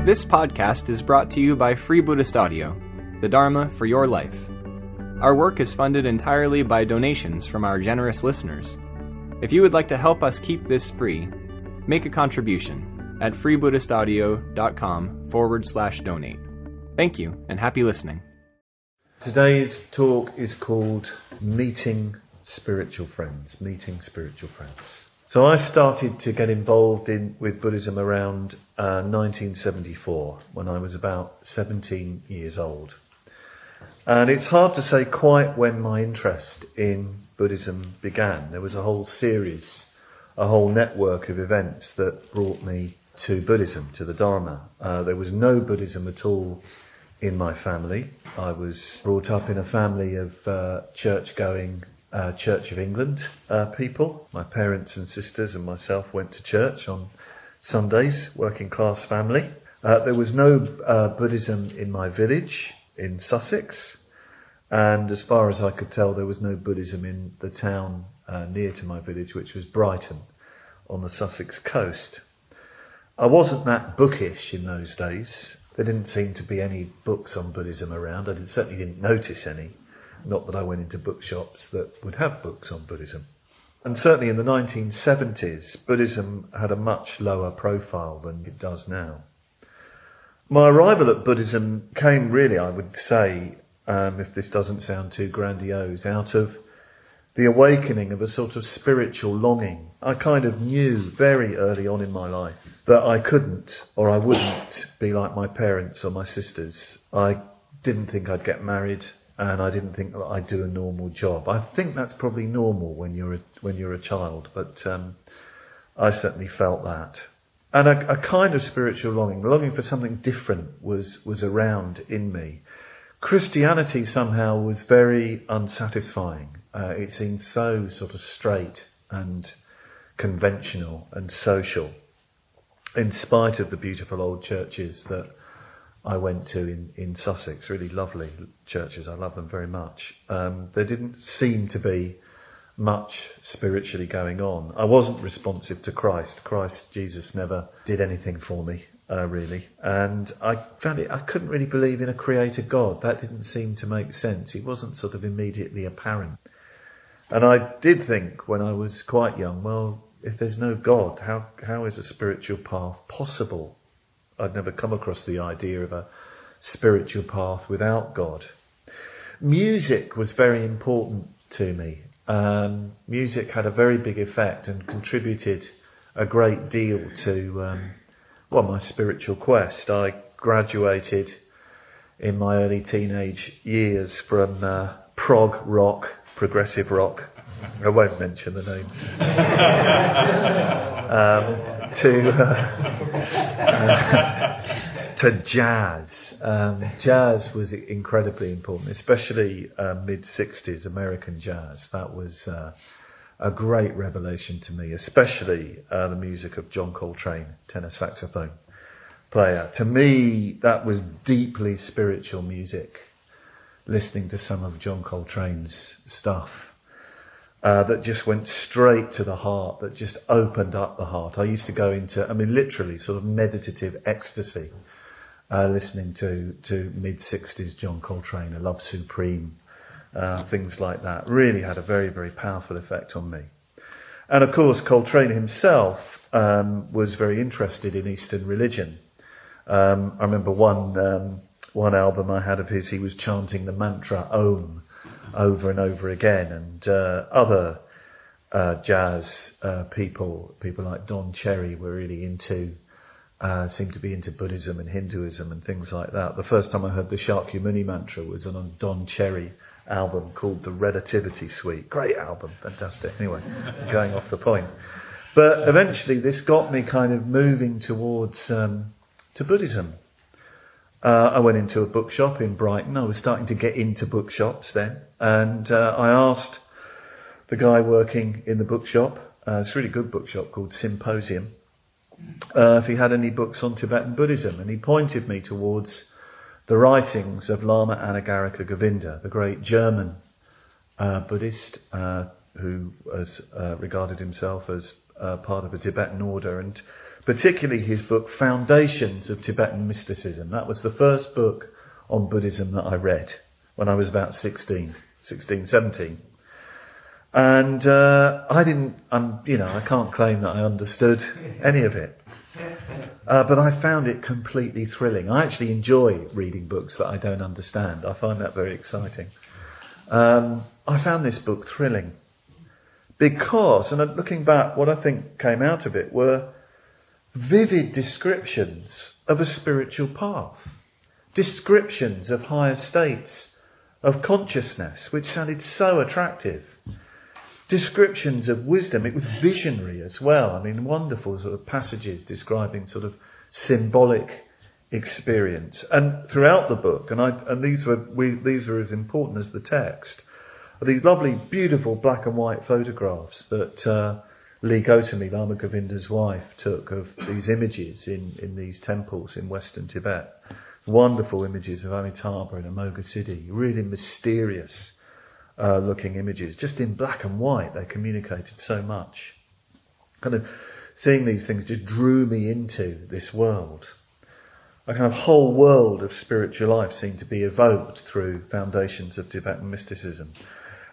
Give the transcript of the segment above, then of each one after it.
This podcast is brought to you by Free Buddhist Audio, the Dharma for your life. Our work is funded entirely by donations from our generous listeners. If you would like to help us keep this free, make a contribution at freebuddhistaudio.com/donate. Thank you, and happy listening. Today's talk is called Meeting Spiritual Friends. So I started to get involved with Buddhism around 1974, when I was about 17 years old. And it's hard to say quite when my interest in Buddhism began. There was a whole series, a whole network of events that brought me to Buddhism, to the Dharma. There was no Buddhism at all in my family. I was brought up in a family of church-going Church of England people. My parents and sisters and myself went to church on Sundays, working class family. There was no Buddhism in my village in Sussex, and as far as I could tell, there was no Buddhism in the town near to my village, which was Brighton on the Sussex coast. I wasn't that bookish in those days. There didn't seem to be any books on Buddhism around. I certainly didn't notice any. Not that I went into bookshops that would have books on Buddhism. And certainly in the 1970s, Buddhism had a much lower profile than it does now. My arrival at Buddhism came really, I would say, if this doesn't sound too grandiose, out of the awakening of a sort of spiritual longing. I kind of knew very early on in my life that I couldn't, or I wouldn't, be like my parents or my sisters. I didn't think I'd get married, and I didn't think that I'd do a normal job. I think that's probably normal when you're a child, but I certainly felt that. And a kind of spiritual longing for something different was around in me. Christianity somehow was very unsatisfying. It seemed so sort of straight and conventional and social, in spite of the beautiful old churches that I went to in Sussex. Really lovely churches. I love them very much. There didn't seem to be much spiritually going on. I wasn't responsive to Christ. Jesus never did anything for me, really. And I found I couldn't really believe in a creator God. That didn't seem to make sense. He wasn't sort of immediately apparent. And I did think when I was quite young, well, if there's no God, how is a spiritual path possible? I'd never come across the idea of a spiritual path without God. Music was very important to me. Music had a very big effect and contributed a great deal to my spiritual quest. I graduated in my early teenage years from prog rock, progressive rock, I won't mention the names, to jazz. Jazz was incredibly important, especially mid-60s American jazz. That was a great revelation to me, especially the music of John Coltrane, tenor saxophone player. To me, that was deeply spiritual music, listening to some of John Coltrane's stuff. That just went straight to the heart, that just opened up the heart. I used to go into, literally sort of meditative ecstasy, listening to mid-60s John Coltrane, A Love Supreme, things like that. Really had a very, very powerful effect on me. And of course, Coltrane himself was very interested in Eastern religion. I remember one album I had of his, he was chanting the mantra Om over and over again, and other jazz people like Don Cherry were really seemed to be into Buddhism and Hinduism and things like that. The first time I heard the Shakyamuni mantra was on a Don Cherry album called The Relativity Suite. Great album, fantastic. Anyway, going off the point. But eventually this got me kind of moving towards to Buddhism. I went into a bookshop in Brighton. I was starting to get into bookshops then. And I asked the guy working in the bookshop, it's a really good bookshop called Symposium, if he had any books on Tibetan Buddhism. And he pointed me towards the writings of Lama Anagarika Govinda, the great German Buddhist who has regarded himself as part of a Tibetan order, and particularly his book Foundations of Tibetan Mysticism. That was the first book on Buddhism that I read when I was about 16, 17. And I can't claim that I understood any of it. But I found it completely thrilling. I actually enjoy reading books that I don't understand. I find that very exciting. I found this book thrilling because, and looking back, what I think came out of it were vivid descriptions of a spiritual path, descriptions of higher states of consciousness, which sounded so attractive. Descriptions of wisdom. It was visionary as well. I mean, wonderful sort of passages describing sort of symbolic experience. And throughout the book, and these are as important as the text, are these lovely, beautiful black and white photographs that Lee Gotami, Lama Govinda's wife, took of these images in these temples in Western Tibet. Wonderful images of Amitabha and Amoga Siddhi, really mysterious looking images, just in black and white. They communicated so much. Kind of seeing these things just drew me into this world. A kind of whole world of spiritual life seemed to be evoked through Foundations of Tibetan Mysticism.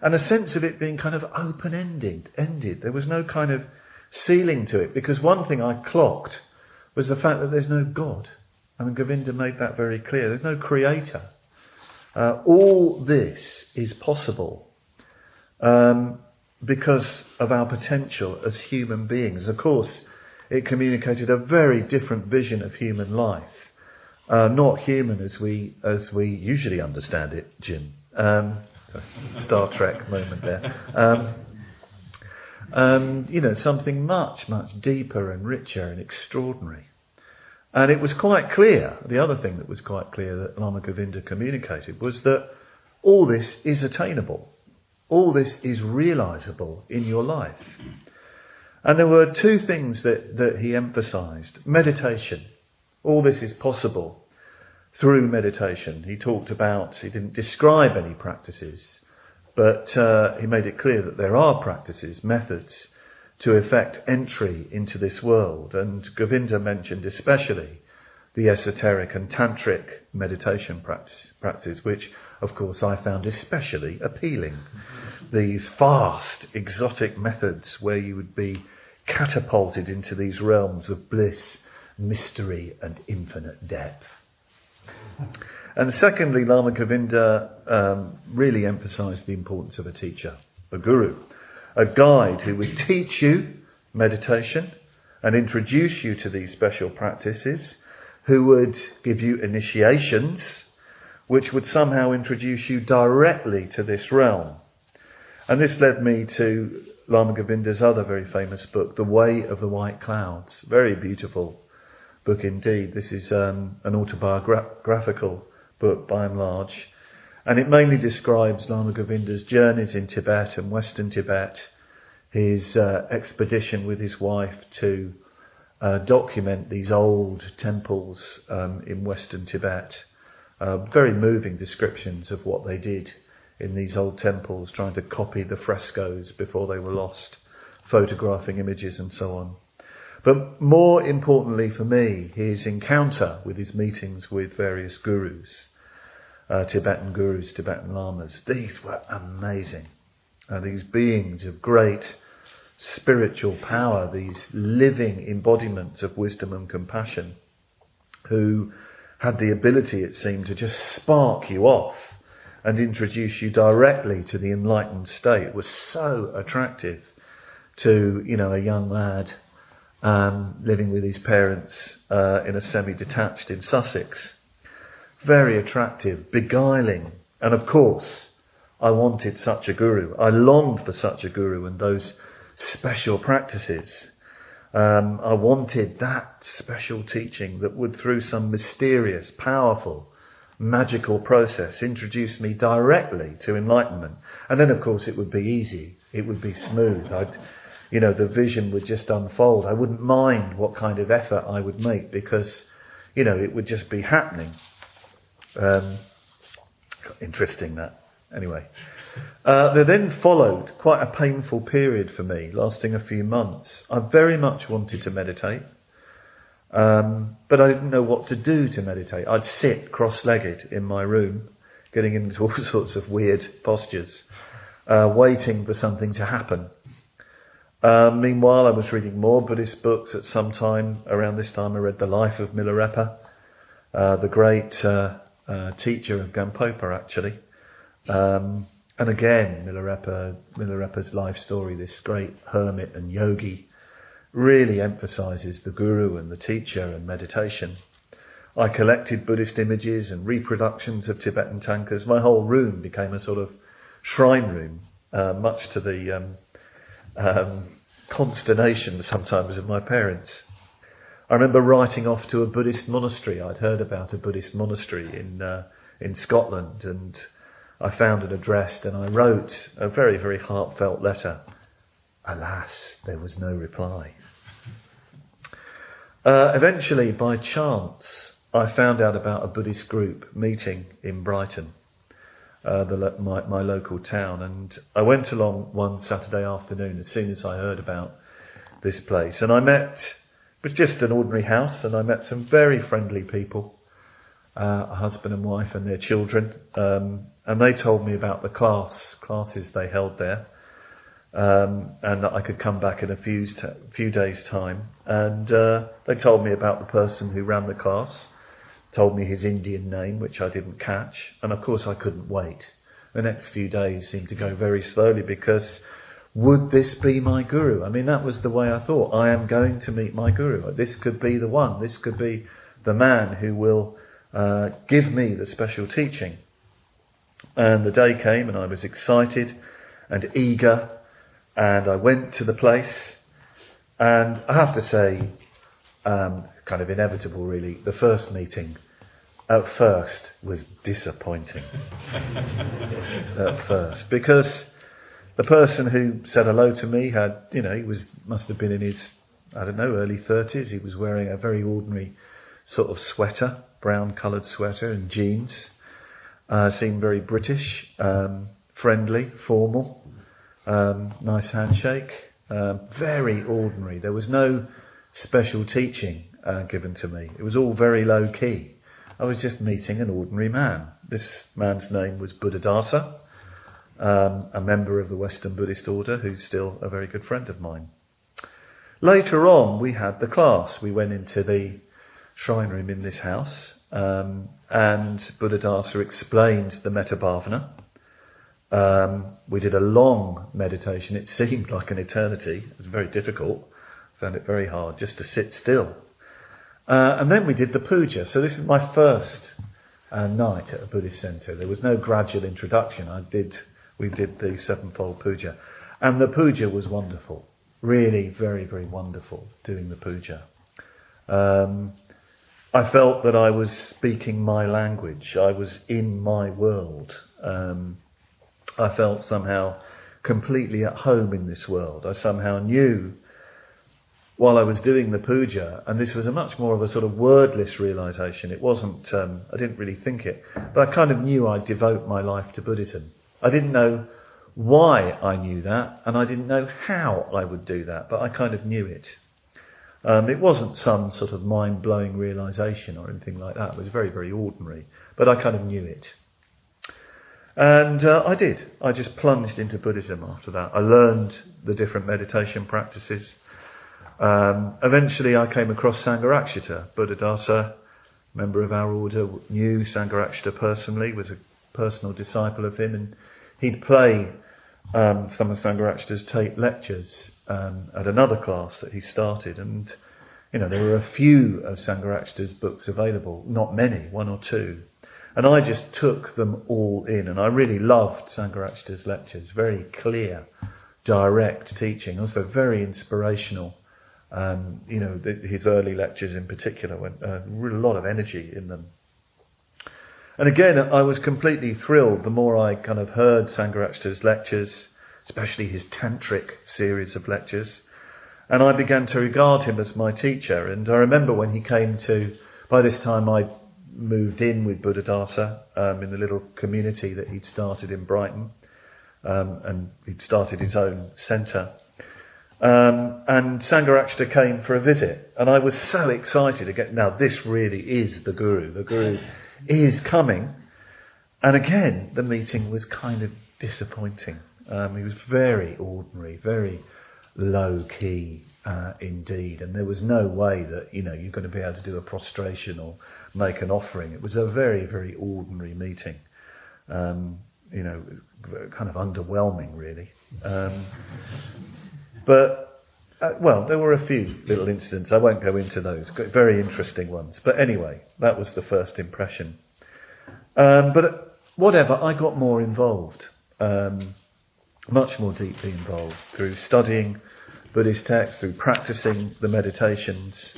And a sense of it being kind of open-ended. There was no kind of ceiling to it, because one thing I clocked was the fact that there's no God. I mean, Govinda made that very clear. There's no creator. All this is possible because of our potential as human beings. Of course, it communicated a very different vision of human life, not human as we usually understand it, Jim. Star Trek moment there. Something much, much deeper and richer and extraordinary. And it was quite clear, the other thing that was quite clear that Lama Govinda communicated was that all this is attainable. All this is realisable in your life. And there were two things that he emphasised. Meditation. All this is possible through meditation. He didn't describe any practices, but he made it clear that there are practices, methods, to effect entry into this world. And Govinda mentioned especially the esoteric and tantric meditation practices, which of course I found especially appealing. These fast, exotic methods where you would be catapulted into these realms of bliss, mystery and infinite depth. And secondly, Lama Govinda really emphasised the importance of a teacher, a guru. A guide who would teach you meditation and introduce you to these special practices, who would give you initiations, which would somehow introduce you directly to this realm. And this led me to Lama Govinda's other very famous book, The Way of the White Clouds. Very beautiful book indeed. This is an autobiographical book by and large. And it mainly describes Lama Govinda's journeys in Tibet and Western Tibet, his expedition with his wife to document these old temples in Western Tibet. Very moving descriptions of what they did in these old temples, trying to copy the frescoes before they were lost, photographing images and so on. But more importantly for me, his encounter with his meetings with various gurus. Tibetan gurus, Tibetan lamas. These were amazing. These beings of great spiritual power, these living embodiments of wisdom and compassion, who had the ability, it seemed, to just spark you off and introduce you directly to the enlightened state. It was so attractive to, a young lad living with his parents in a semi-detached in Sussex. Very attractive, beguiling. And of course, I wanted such a guru. I longed for such a guru and those special practices. I wanted that special teaching that would, through some mysterious, powerful, magical process, introduce me directly to enlightenment. And then, of course, it would be easy. It would be smooth. The vision would just unfold. I wouldn't mind what kind of effort I would make because, it would just be happening. Interesting that. Anyway. There then followed quite a painful period for me, lasting a few months. I very much wanted to meditate. But I didn't know what to do to meditate. I'd sit cross-legged in my room, getting into all sorts of weird postures, waiting for something to happen. Meanwhile, I was reading more Buddhist books. At some time around this time, I read The Life of Milarepa, the great teacher of Gampopa, actually. And again, Milarepa's life story, this great hermit and yogi, really emphasises the guru and the teacher and meditation. I collected Buddhist images and reproductions of Tibetan tankas. My whole room became a sort of shrine room, much to the consternation sometimes of my parents. I remember writing off to a Buddhist monastery. I'd heard about a Buddhist monastery in Scotland, and I found it addressed, and I wrote a very, very heartfelt letter. Alas, there was no reply. Eventually, by chance, I found out about a Buddhist group meeting in Brighton, my local town, and I went along one Saturday afternoon as soon as I heard about this place. And I met, it was just an ordinary house, and I met some very friendly people, a husband and wife and their children, and they told me about the classes they held there, and that I could come back in a few days' time. And they told me about the person who ran the class, told me his Indian name, which I didn't catch, and of course I couldn't wait. The next few days seemed to go very slowly, because would this be my guru? I mean, that was the way I thought. I am going to meet my guru. This could be the one. This could be the man who will give me the special teaching. And the day came, and I was excited and eager, and I went to the place, and I have to say, kind of inevitable really, the first meeting at first was disappointing. At first, because the person who said hello to me had, he must have been in his, early 30s. He was wearing a very ordinary sort of sweater, brown coloured sweater and jeans. Seemed very British, friendly, formal, nice handshake, very ordinary. There was no special teaching given to me. It was all very low key. I was just meeting an ordinary man. This man's name was Buddhadasa, a member of the Western Buddhist order who's still a very good friend of mine. Later on, we had the class. We went into the shrine room in this house, and Buddhadasa explained the Metta Bhavana. We did a long meditation. It seemed like an eternity. It was very difficult. I found it very hard just to sit still. And then we did the puja. So this is my first night at a Buddhist centre. There was no gradual introduction. We did the sevenfold puja. And the puja was wonderful. Really very, very wonderful doing the puja. I felt that I was speaking my language. I was in my world. I felt somehow completely at home in this world. I somehow knew while I was doing the puja, and this was a much more of a sort of wordless realisation. It wasn't, I didn't really think it, but I kind of knew I'd devote my life to Buddhism. I didn't know why I knew that, and I didn't know how I would do that, but I kind of knew it. It wasn't some sort of mind-blowing realisation or anything like that. It was very, very ordinary, but I kind of knew it. And I did. I just plunged into Buddhism after that. I learned the different meditation practices. Eventually I came across Sangharakshita. Buddhadasa, member of our order, knew Sangharakshita personally, was a personal disciple of him, and he'd play some of Sangharakshita's tape lectures at another class that he started. And, there were a few of Sangharakshita's books available, not many, one or two. And I just took them all in, and I really loved Sangharakshita's lectures. Very clear, direct teaching, also very inspirational. His early lectures in particular went really a lot of energy in them. And again, I was completely thrilled the more I kind of heard Sangharakshita's lectures, especially his tantric series of lectures, and I began to regard him as my teacher. And I remember when he came to, by this time I moved in with Buddhadasa in the little community that he'd started in Brighton, and he'd started his own centre. And Sangharakshita came for a visit, and I was so excited to get, now this really is the Guru is coming. And again, the meeting was kind of disappointing. He was very ordinary, very low key indeed, and there was no way that you're going to be able to do a prostration or make an offering. It was a very, very ordinary meeting, kind of underwhelming really. But there were a few little incidents. I won't go into those. Very interesting ones. But anyway, that was the first impression. But whatever, I got more involved. Much more deeply involved through studying Buddhist texts, through practicing the meditations.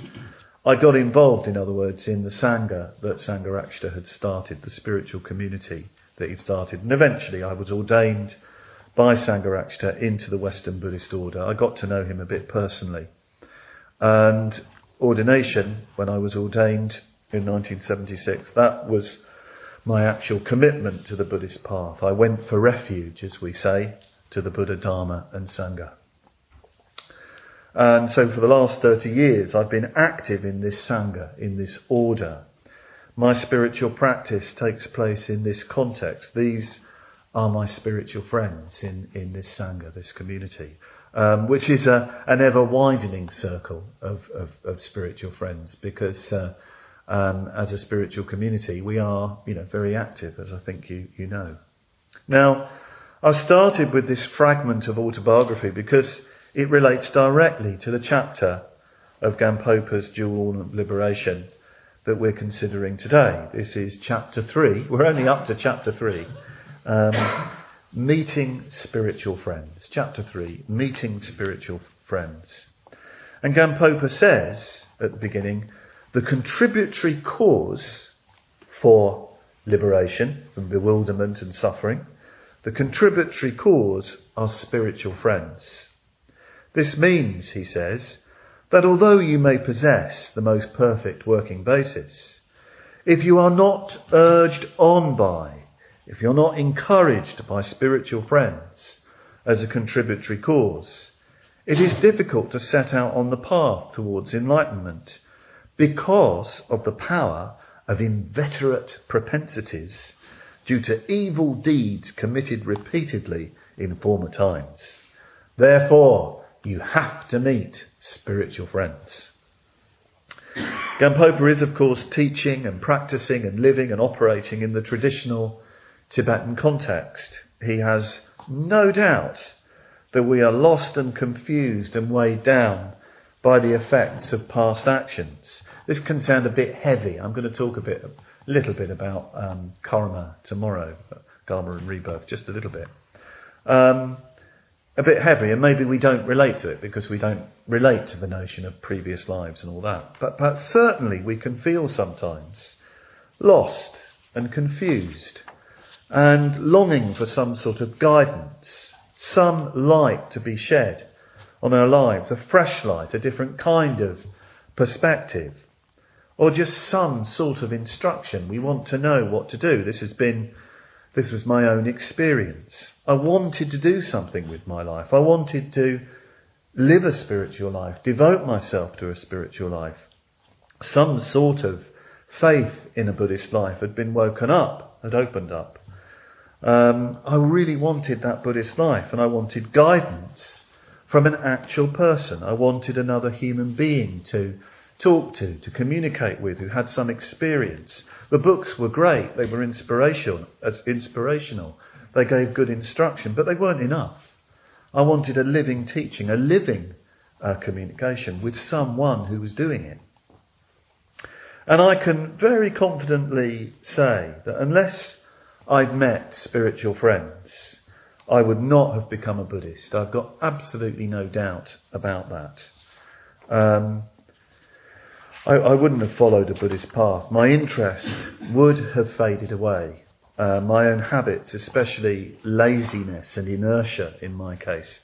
I got involved, in other words, in the Sangha that Sangharakshita had started, the spiritual community that he'd started. And eventually I was ordained by Sangharakshita into the Western Buddhist order. I got to know him a bit personally. And ordination, when I was ordained in 1976, that was my actual commitment to the Buddhist path. I went for refuge, as we say, to the Buddha, Dharma and Sangha. And so for the last 30 years I've been active in this Sangha, in this order. My spiritual practice takes place in this context. These are my spiritual friends in this Sangha, this community, which is an ever-widening circle of spiritual friends, because as a spiritual community we are very active, as I think you know. Now, I've started with this fragment of autobiography because it relates directly to the chapter of Gampopa's Dual Ornament Liberation that we're considering today. This is chapter 3. We're only up to chapter 3. Meeting spiritual friends. Chapter 3, meeting spiritual friends. And Gampopa says at the beginning, the contributory cause for liberation from bewilderment and suffering, the contributory cause are spiritual friends. This means, he says, that although you may possess the most perfect working basis, if you are not urged on by, if you're not encouraged by spiritual friends as a contributory cause, it is difficult to set out on the path towards enlightenment because of the power of inveterate propensities due to evil deeds committed repeatedly in former times. Therefore, you have to meet spiritual friends. Gampopa is, of course, teaching and practicing and living and operating in the traditional Tibetan context. He has no doubt that we are lost and confused and weighed down by the effects of past actions. This can sound a bit heavy. I'm going to talk a little bit about karma tomorrow, karma and rebirth, just a little bit. A bit heavy, and maybe we don't relate to it because we don't relate to the notion of previous lives and all that. But certainly we can feel sometimes lost and confused and longing for some sort of guidance, some light to be shed on our lives, a fresh light, a different kind of perspective, or just some sort of instruction. We want to know what to do. This was my own experience. I wanted to do something with my life. I wanted to live a spiritual life, devote myself to a spiritual life. Some sort of faith in a Buddhist life had been woken up, had opened up. I really wanted that Buddhist life, and I wanted guidance from an actual person. I wanted another human being to talk to communicate with, who had some experience. The books were great, they were inspirational. They gave good instruction, but they weren't enough. I wanted a living teaching, a living communication with someone who was doing it. And I can very confidently say that unless I'd met spiritual friends, I would not have become a Buddhist. I've got absolutely no doubt about that. I wouldn't have followed a Buddhist path. My interest would have faded away. My own habits, especially laziness and inertia in my case,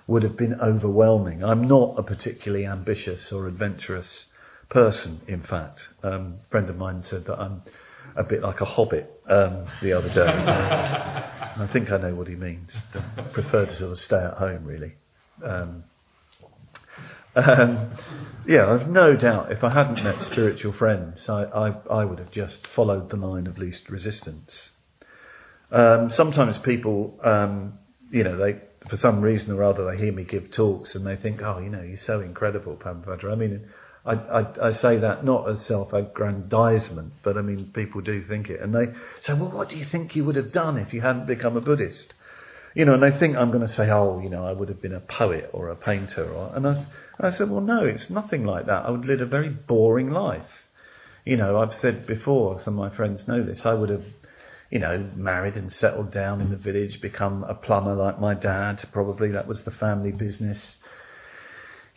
would have been overwhelming. I'm not a particularly ambitious or adventurous person, in fact. A friend of mine said that I'm a bit like a hobbit the other day. I think I know what he means. I prefer to sort of stay at home, really. I've no doubt if I hadn't met spiritual friends, I would have just followed the line of least resistance. Sometimes people, they, for some reason or other, they hear me give talks and they think, you're so incredible, Padma. I mean, I say that not as self-aggrandizement, but I mean, people do think it. And they say, well, what do you think you would have done if you hadn't become a Buddhist? And they think I'm going to say, I would have been a poet or a painter. And I said, well, no, it's nothing like that. I would live a very boring life. I've said before, some of my friends know this, I would have, married and settled down in the village, become a plumber like my dad. Probably that was the family business.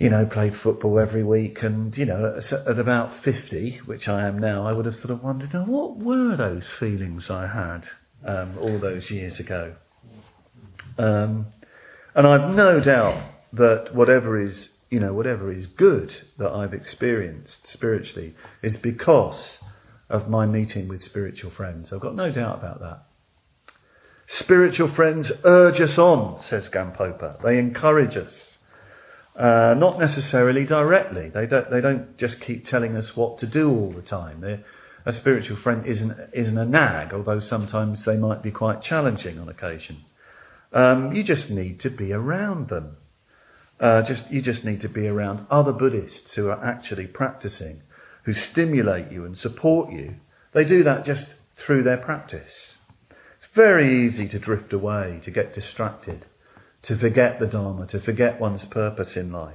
Played football every week. And, at about 50, which I am now, I would have sort of wondered, what were those feelings I had all those years ago? And I've no doubt that whatever is good that I've experienced spiritually is because of my meeting with spiritual friends. I've got no doubt about that. Spiritual friends urge us on, says Gampopa. They encourage us. Not necessarily directly. They don't just keep telling us what to do all the time. A spiritual friend isn't a nag, although sometimes they might be quite challenging on occasion. You just need to be around them. You just need to be around other Buddhists who are actually practicing, who stimulate you and support you. They do that just through their practice. It's very easy to drift away, to get distracted, to forget the Dharma, to forget one's purpose in life.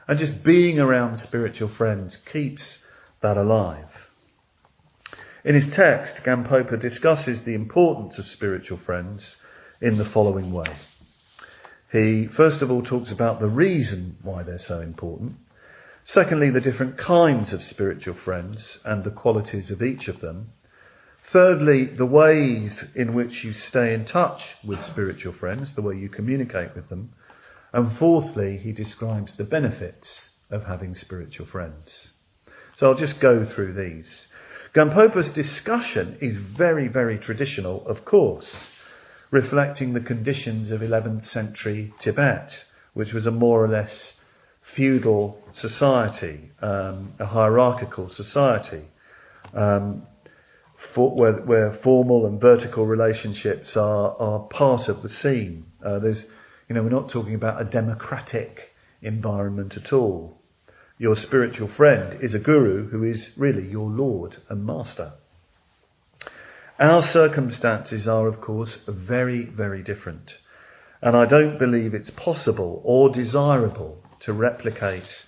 And just being around spiritual friends keeps that alive. In his text, Gampopa discusses the importance of spiritual friends in the following way. He first of all talks about the reason why they're so important. Secondly, the different kinds of spiritual friends and the qualities of each of them. Thirdly, the ways in which you stay in touch with spiritual friends, the way you communicate with them. And fourthly, he describes the benefits of having spiritual friends. So I'll just go through these. Gampopa's discussion is very, very traditional, of course, reflecting the conditions of 11th century Tibet, which was a more or less feudal society, a hierarchical society, where formal and vertical relationships are part of the scene. We're not talking about a democratic environment at all. Your spiritual friend is a guru who is really your lord and master. Our circumstances are, of course, very, very different. And I don't believe it's possible or desirable to replicate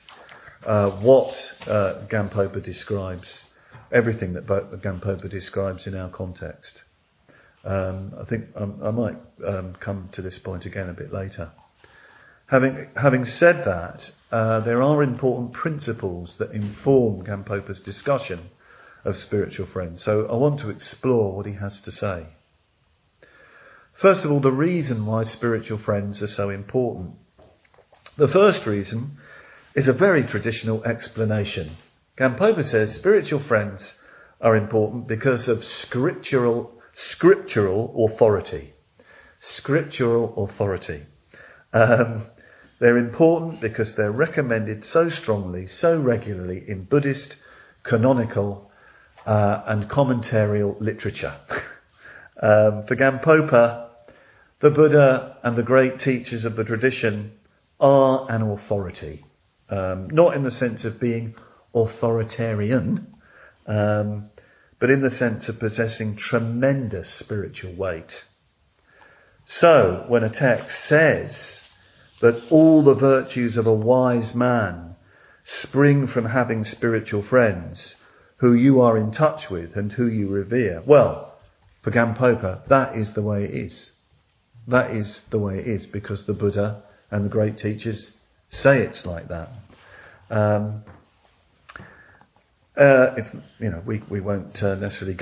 what Gampopa describes, everything that Gampopa describes in our context. I think I might come to this point again a bit later. Having said that, there are important principles that inform Gampopa's discussion of spiritual friends. So I want to explore what he has to say. First of all, the reason why spiritual friends are so important. The first reason is a very traditional explanation. Gampopa says spiritual friends are important because of scriptural authority. Scriptural authority. They're important because they're recommended so strongly, so regularly in Buddhist, canonical and commentarial literature. For Gampopa, the Buddha and the great teachers of the tradition are an authority. Not in the sense of being authoritarian, but in the sense of possessing tremendous spiritual weight. So, when a text says that all the virtues of a wise man spring from having spiritual friends who you are in touch with and who you revere, well, for Gampopa, that is the way it is. That is the way it is because the Buddha and the great teachers say it's like that. We won't necessarily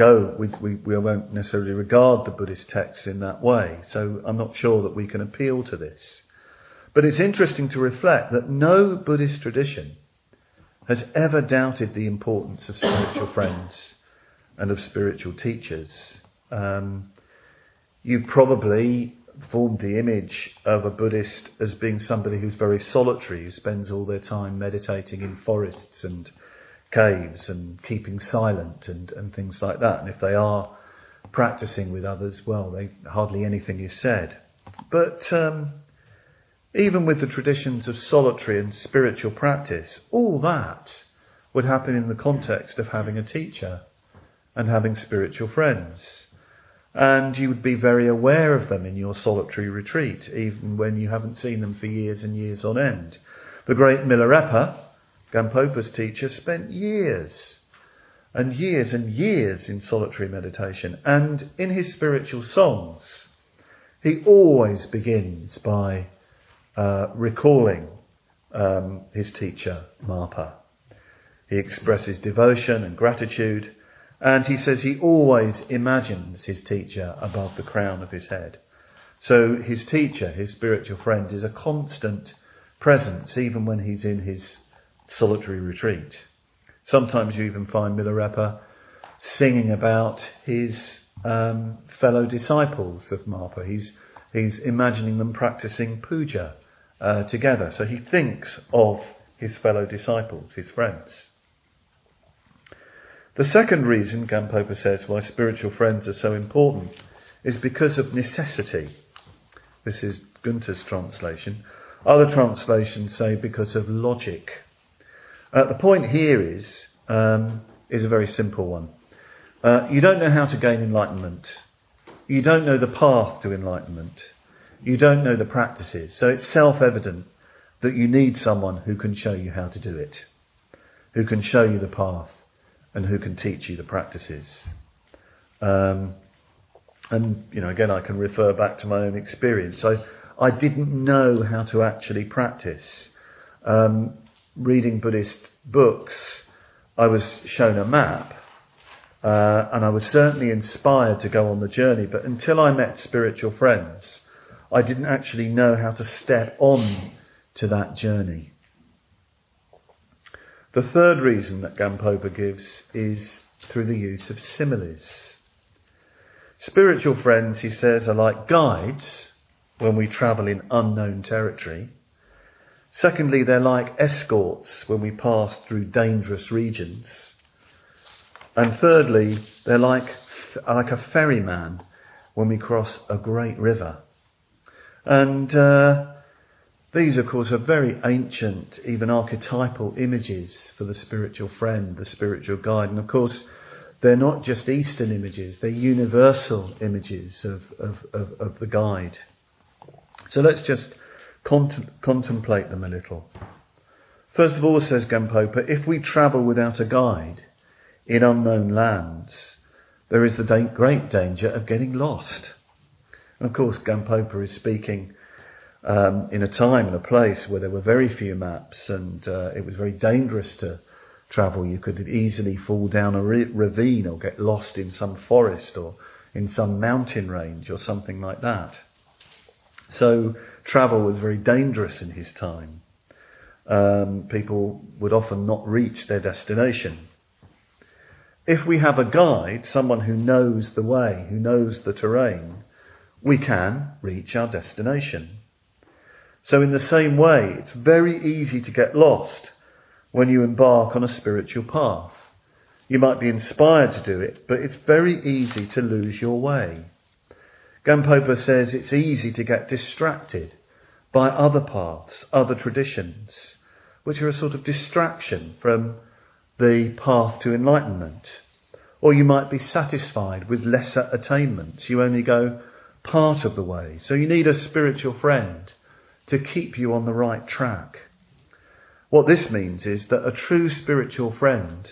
we won't necessarily regard the Buddhist texts in that way. So I'm not sure that we can appeal to this. But it's interesting to reflect that no Buddhist tradition has ever doubted the importance of spiritual friends and of spiritual teachers. You've probably formed the image of a Buddhist as being somebody who's very solitary, who spends all their time meditating in forests and caves and keeping silent and things like that. And if they are practicing with others, well, hardly anything is said. But even with the traditions of solitary and spiritual practice, all that would happen in the context of having a teacher and having spiritual friends. And you would be very aware of them in your solitary retreat, even when you haven't seen them for years and years on end. The great Milarepa, Gampopa's teacher, spent years and years and years in solitary meditation. And in his spiritual songs, he always begins by recalling his teacher, Marpa. He expresses devotion and gratitude, and he says he always imagines his teacher above the crown of his head. So his teacher, his spiritual friend, is a constant presence, even when he's in his solitary retreat. Sometimes you even find Milarepa singing about his fellow disciples of Marpa. He's imagining them practicing puja together. So he thinks of his fellow disciples, his friends. The second reason, Gampopa says, why spiritual friends are so important is because of necessity. This is Gunther's translation. Other translations say because of logic. The point here is a very simple one. You don't know how to gain enlightenment. You don't know the path to enlightenment. You don't know the practices. So it's self-evident that you need someone who can show you how to do it, who can show you the path, and who can teach you the practices. And, again, I can refer back to my own experience. I didn't know how to actually practice. Reading Buddhist books, I was shown a map, and I was certainly inspired to go on the journey, but until I met spiritual friends, I didn't actually know how to step on to that journey. The third reason that Gampopa gives is through the use of similes. Spiritual friends, he says, are like guides when we travel in unknown territory. Secondly, they're like escorts when we pass through dangerous regions. And thirdly, they're like a ferryman when we cross a great river. And these, of course, are very ancient, even archetypal images for the spiritual friend, the spiritual guide. And of course, they're not just Eastern images, they're universal images of the guide. So let's just contemplate them a little. First of all, says Gampopa, if we travel without a guide in unknown lands, there is the great danger of getting lost. And of course, Gampopa is speaking in a time and a place where there were very few maps, and it was very dangerous to travel. You could easily fall down a ravine or get lost in some forest or in some mountain range or something like that. So travel was very dangerous in his time. People would often not reach their destination. If we have a guide, someone who knows the way, who knows the terrain, we can reach our destination. So in the same way, it's very easy to get lost when you embark on a spiritual path. You might be inspired to do it, but it's very easy to lose your way. Gampopa says it's easy to get distracted by other paths, other traditions, which are a sort of distraction from the path to enlightenment. Or you might be satisfied with lesser attainments. You only go part of the way. So you need a spiritual friend to keep you on the right track. What this means is that a true spiritual friend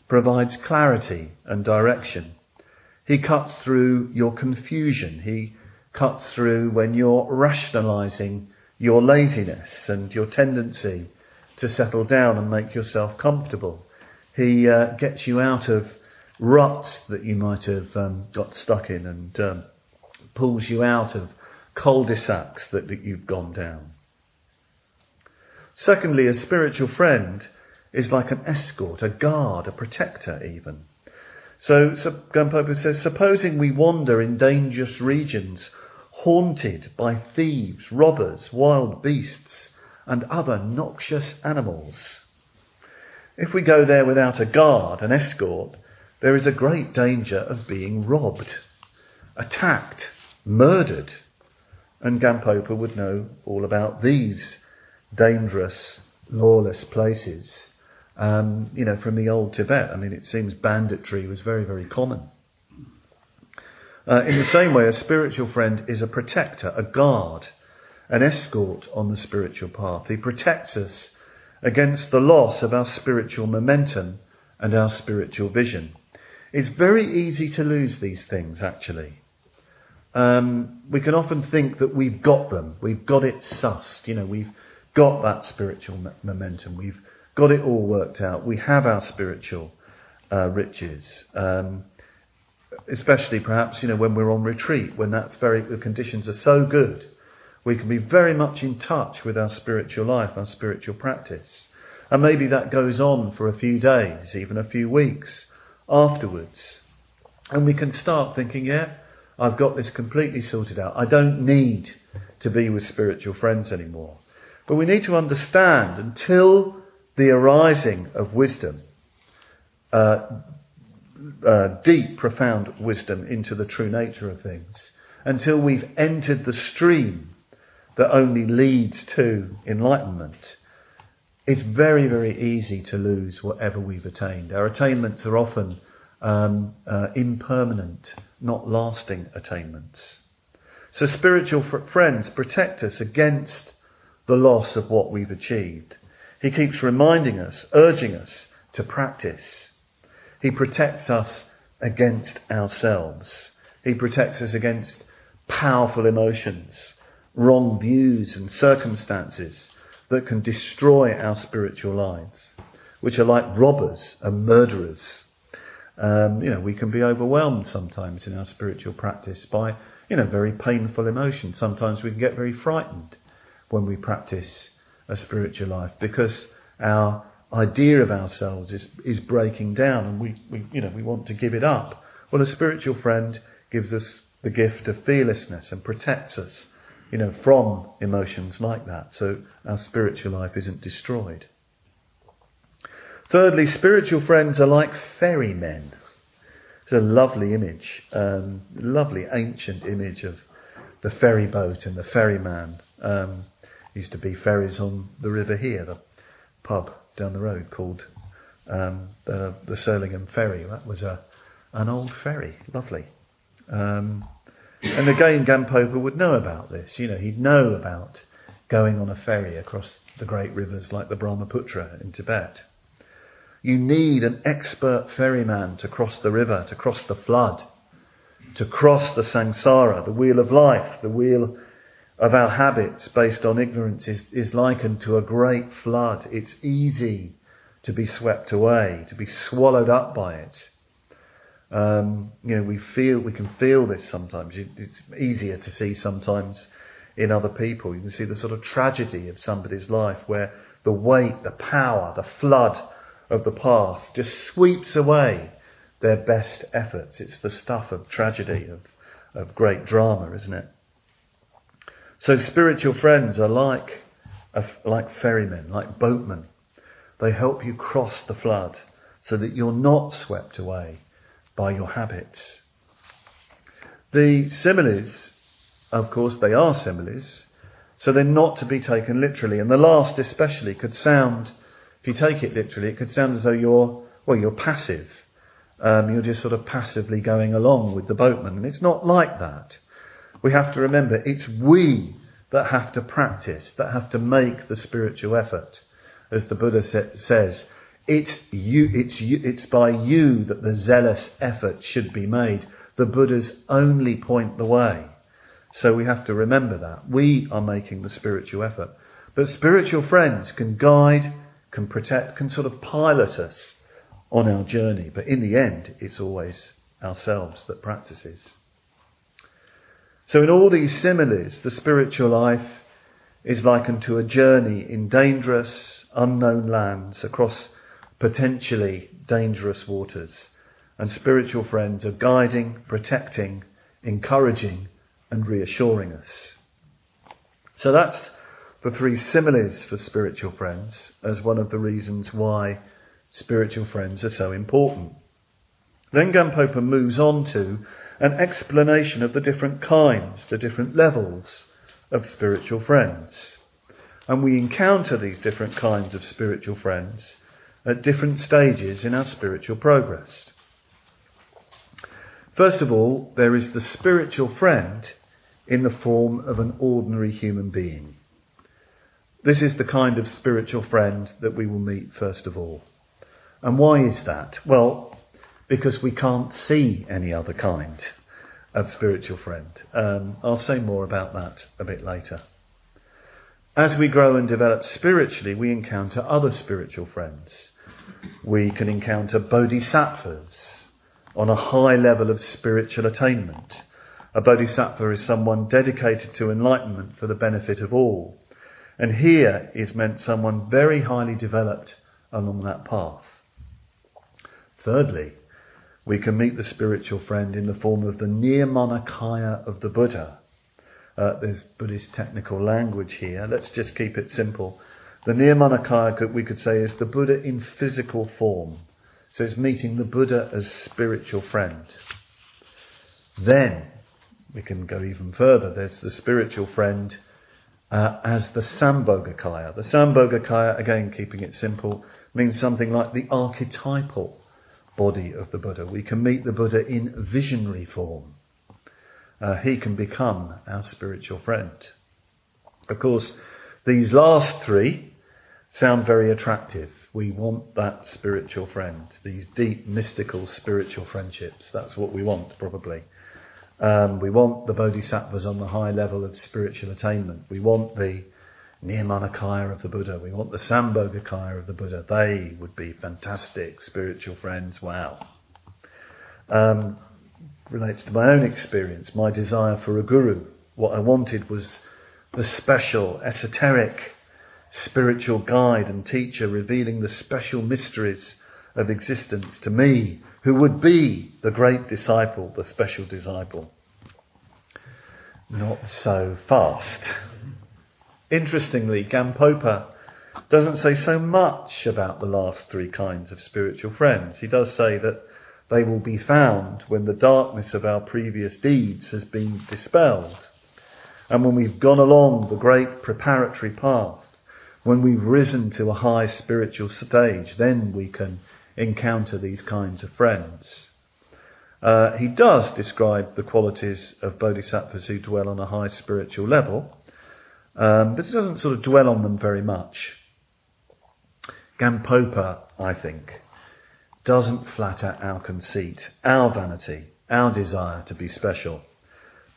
provides clarity and direction. He cuts through your confusion. He cuts through when you're rationalising your laziness and your tendency to settle down and make yourself comfortable. He gets you out of ruts that you might have got stuck in, and pulls you out of cul-de-sacs that you've gone down. Secondly, a spiritual friend is like an escort, a guard, a protector even. So Gampopa says, supposing we wander in dangerous regions, haunted by thieves, robbers, wild beasts, and other noxious animals. If we go there without a guard, an escort, there is a great danger of being robbed, attacked, murdered. And Gampopa would know all about these dangerous, lawless places, from the old Tibet. I mean, it seems banditry was very, very common. In the same way, a spiritual friend is a protector, a guard, an escort on the spiritual path. He protects us against the loss of our spiritual momentum and our spiritual vision. It's very easy to lose these things, actually. We can often think that we've got them, we've got it sussed, we've got that spiritual momentum, we've got it all worked out, we have our spiritual riches. Especially perhaps, when we're on retreat, when the conditions are so good, we can be very much in touch with our spiritual life, our spiritual practice. And maybe that goes on for a few days, even a few weeks afterwards. And we can start thinking, I've got this completely sorted out. I don't need to be with spiritual friends anymore. But we need to understand, until the arising of wisdom, deep, profound wisdom into the true nature of things, until we've entered the stream that only leads to enlightenment, it's very, very easy to lose whatever we've attained. Our attainments are often impermanent, not lasting attainments. So spiritual friends protect us against the loss of what we've achieved. He keeps reminding us, urging us to practice. He protects us against ourselves. He protects us against powerful emotions, wrong views and circumstances that can destroy our spiritual lives, which are like robbers and murderers. We can be overwhelmed sometimes in our spiritual practice by, very painful emotions. Sometimes we can get very frightened when we practice a spiritual life because our idea of ourselves is breaking down and we want to give it up. Well, a spiritual friend gives us the gift of fearlessness and protects us, from emotions like that, so our spiritual life isn't destroyed. Thirdly, spiritual friends are like ferrymen. It's a lovely image, lovely ancient image of the ferry boat and the ferryman. Used to be ferries on the river here, the pub down the road called the Surlingham Ferry. That was an old ferry, lovely. And again, Gampopa would know about this. He'd know about going on a ferry across the great rivers like the Brahmaputra in Tibet. You need an expert ferryman to cross the river, to cross the flood, to cross the samsara, the wheel of life, the wheel of our habits based on ignorance is likened to a great flood. It's easy to be swept away, to be swallowed up by it. We can feel this sometimes. It's easier to see sometimes in other people. You can see the sort of tragedy of somebody's life where the weight, the power, the flood of the past just sweeps away their best efforts. It's the stuff of tragedy, of great drama, isn't it? So spiritual friends are like ferrymen, like boatmen. They help you cross the flood so that you're not swept away by your habits. The similes, of course, they are similes, so they're not to be taken literally. And the last especially could sound, if you take it literally, it could sound as though you're passive. You're just sort of passively going along with the boatman. And it's not like that. We have to remember it's we that have to practice, that have to make the spiritual effort. As the Buddha says, it's by you that the zealous effort should be made. The Buddhas only point the way. So we have to remember that. We are making the spiritual effort. But spiritual friends can guide, can protect, can sort of pilot us on our journey. But in the end, it's always ourselves that practices. So in all these similes, the spiritual life is likened to a journey in dangerous, unknown lands across potentially dangerous waters. And spiritual friends are guiding, protecting, encouraging and reassuring us. So that's the three similes for spiritual friends as one of the reasons why spiritual friends are so important. Then Gampopa moves on to an explanation of the different kinds, the different levels of spiritual friends. And we encounter these different kinds of spiritual friends at different stages in our spiritual progress. First of all, there is the spiritual friend in the form of an ordinary human being. This is the kind of spiritual friend that we will meet first of all. And why is that? Well, because we can't see any other kind of spiritual friend. I'll say more about that a bit later. As we grow and develop spiritually, we encounter other spiritual friends. We can encounter bodhisattvas on a high level of spiritual attainment. A bodhisattva is someone dedicated to enlightenment for the benefit of all. And here is meant someone very highly developed along that path. Thirdly, we can meet the spiritual friend in the form of the Nirmanakaya of the Buddha. There's Buddhist technical language here. Let's just keep it simple. The Nirmanakaya, we could say, is the Buddha in physical form. So it's meeting the Buddha as spiritual friend. Then we can go even further. There's the spiritual friend as the Sambhogakaya. The Sambhogakaya, again keeping it simple, means something like the archetypal body of the Buddha. We can meet the Buddha in visionary form. He can become our spiritual friend. Of course, these last three sound very attractive. We want that spiritual friend, these deep, mystical, spiritual friendships. That's what we want, probably. We want the bodhisattvas on the high level of spiritual attainment. We want the Nirmanakaya of the Buddha. We want the Sambhogakaya of the Buddha. They would be fantastic spiritual friends. Wow. Relates to my own experience, my desire for a guru. What I wanted was the special, esoteric, spiritual guide and teacher revealing the special mysteries of existence to me, who would be the great disciple, the special disciple. Not so fast. Interestingly, Gampopa doesn't say so much about the last three kinds of spiritual friends. He does say that they will be found when the darkness of our previous deeds has been dispelled, and when we've gone along the great preparatory path, when we've risen to a high spiritual stage, then we can encounter these kinds of friends. He does describe the qualities of bodhisattvas who dwell on a high spiritual level, but he doesn't sort of dwell on them very much. Gampopa, I think, doesn't flatter our conceit, our vanity, our desire to be special,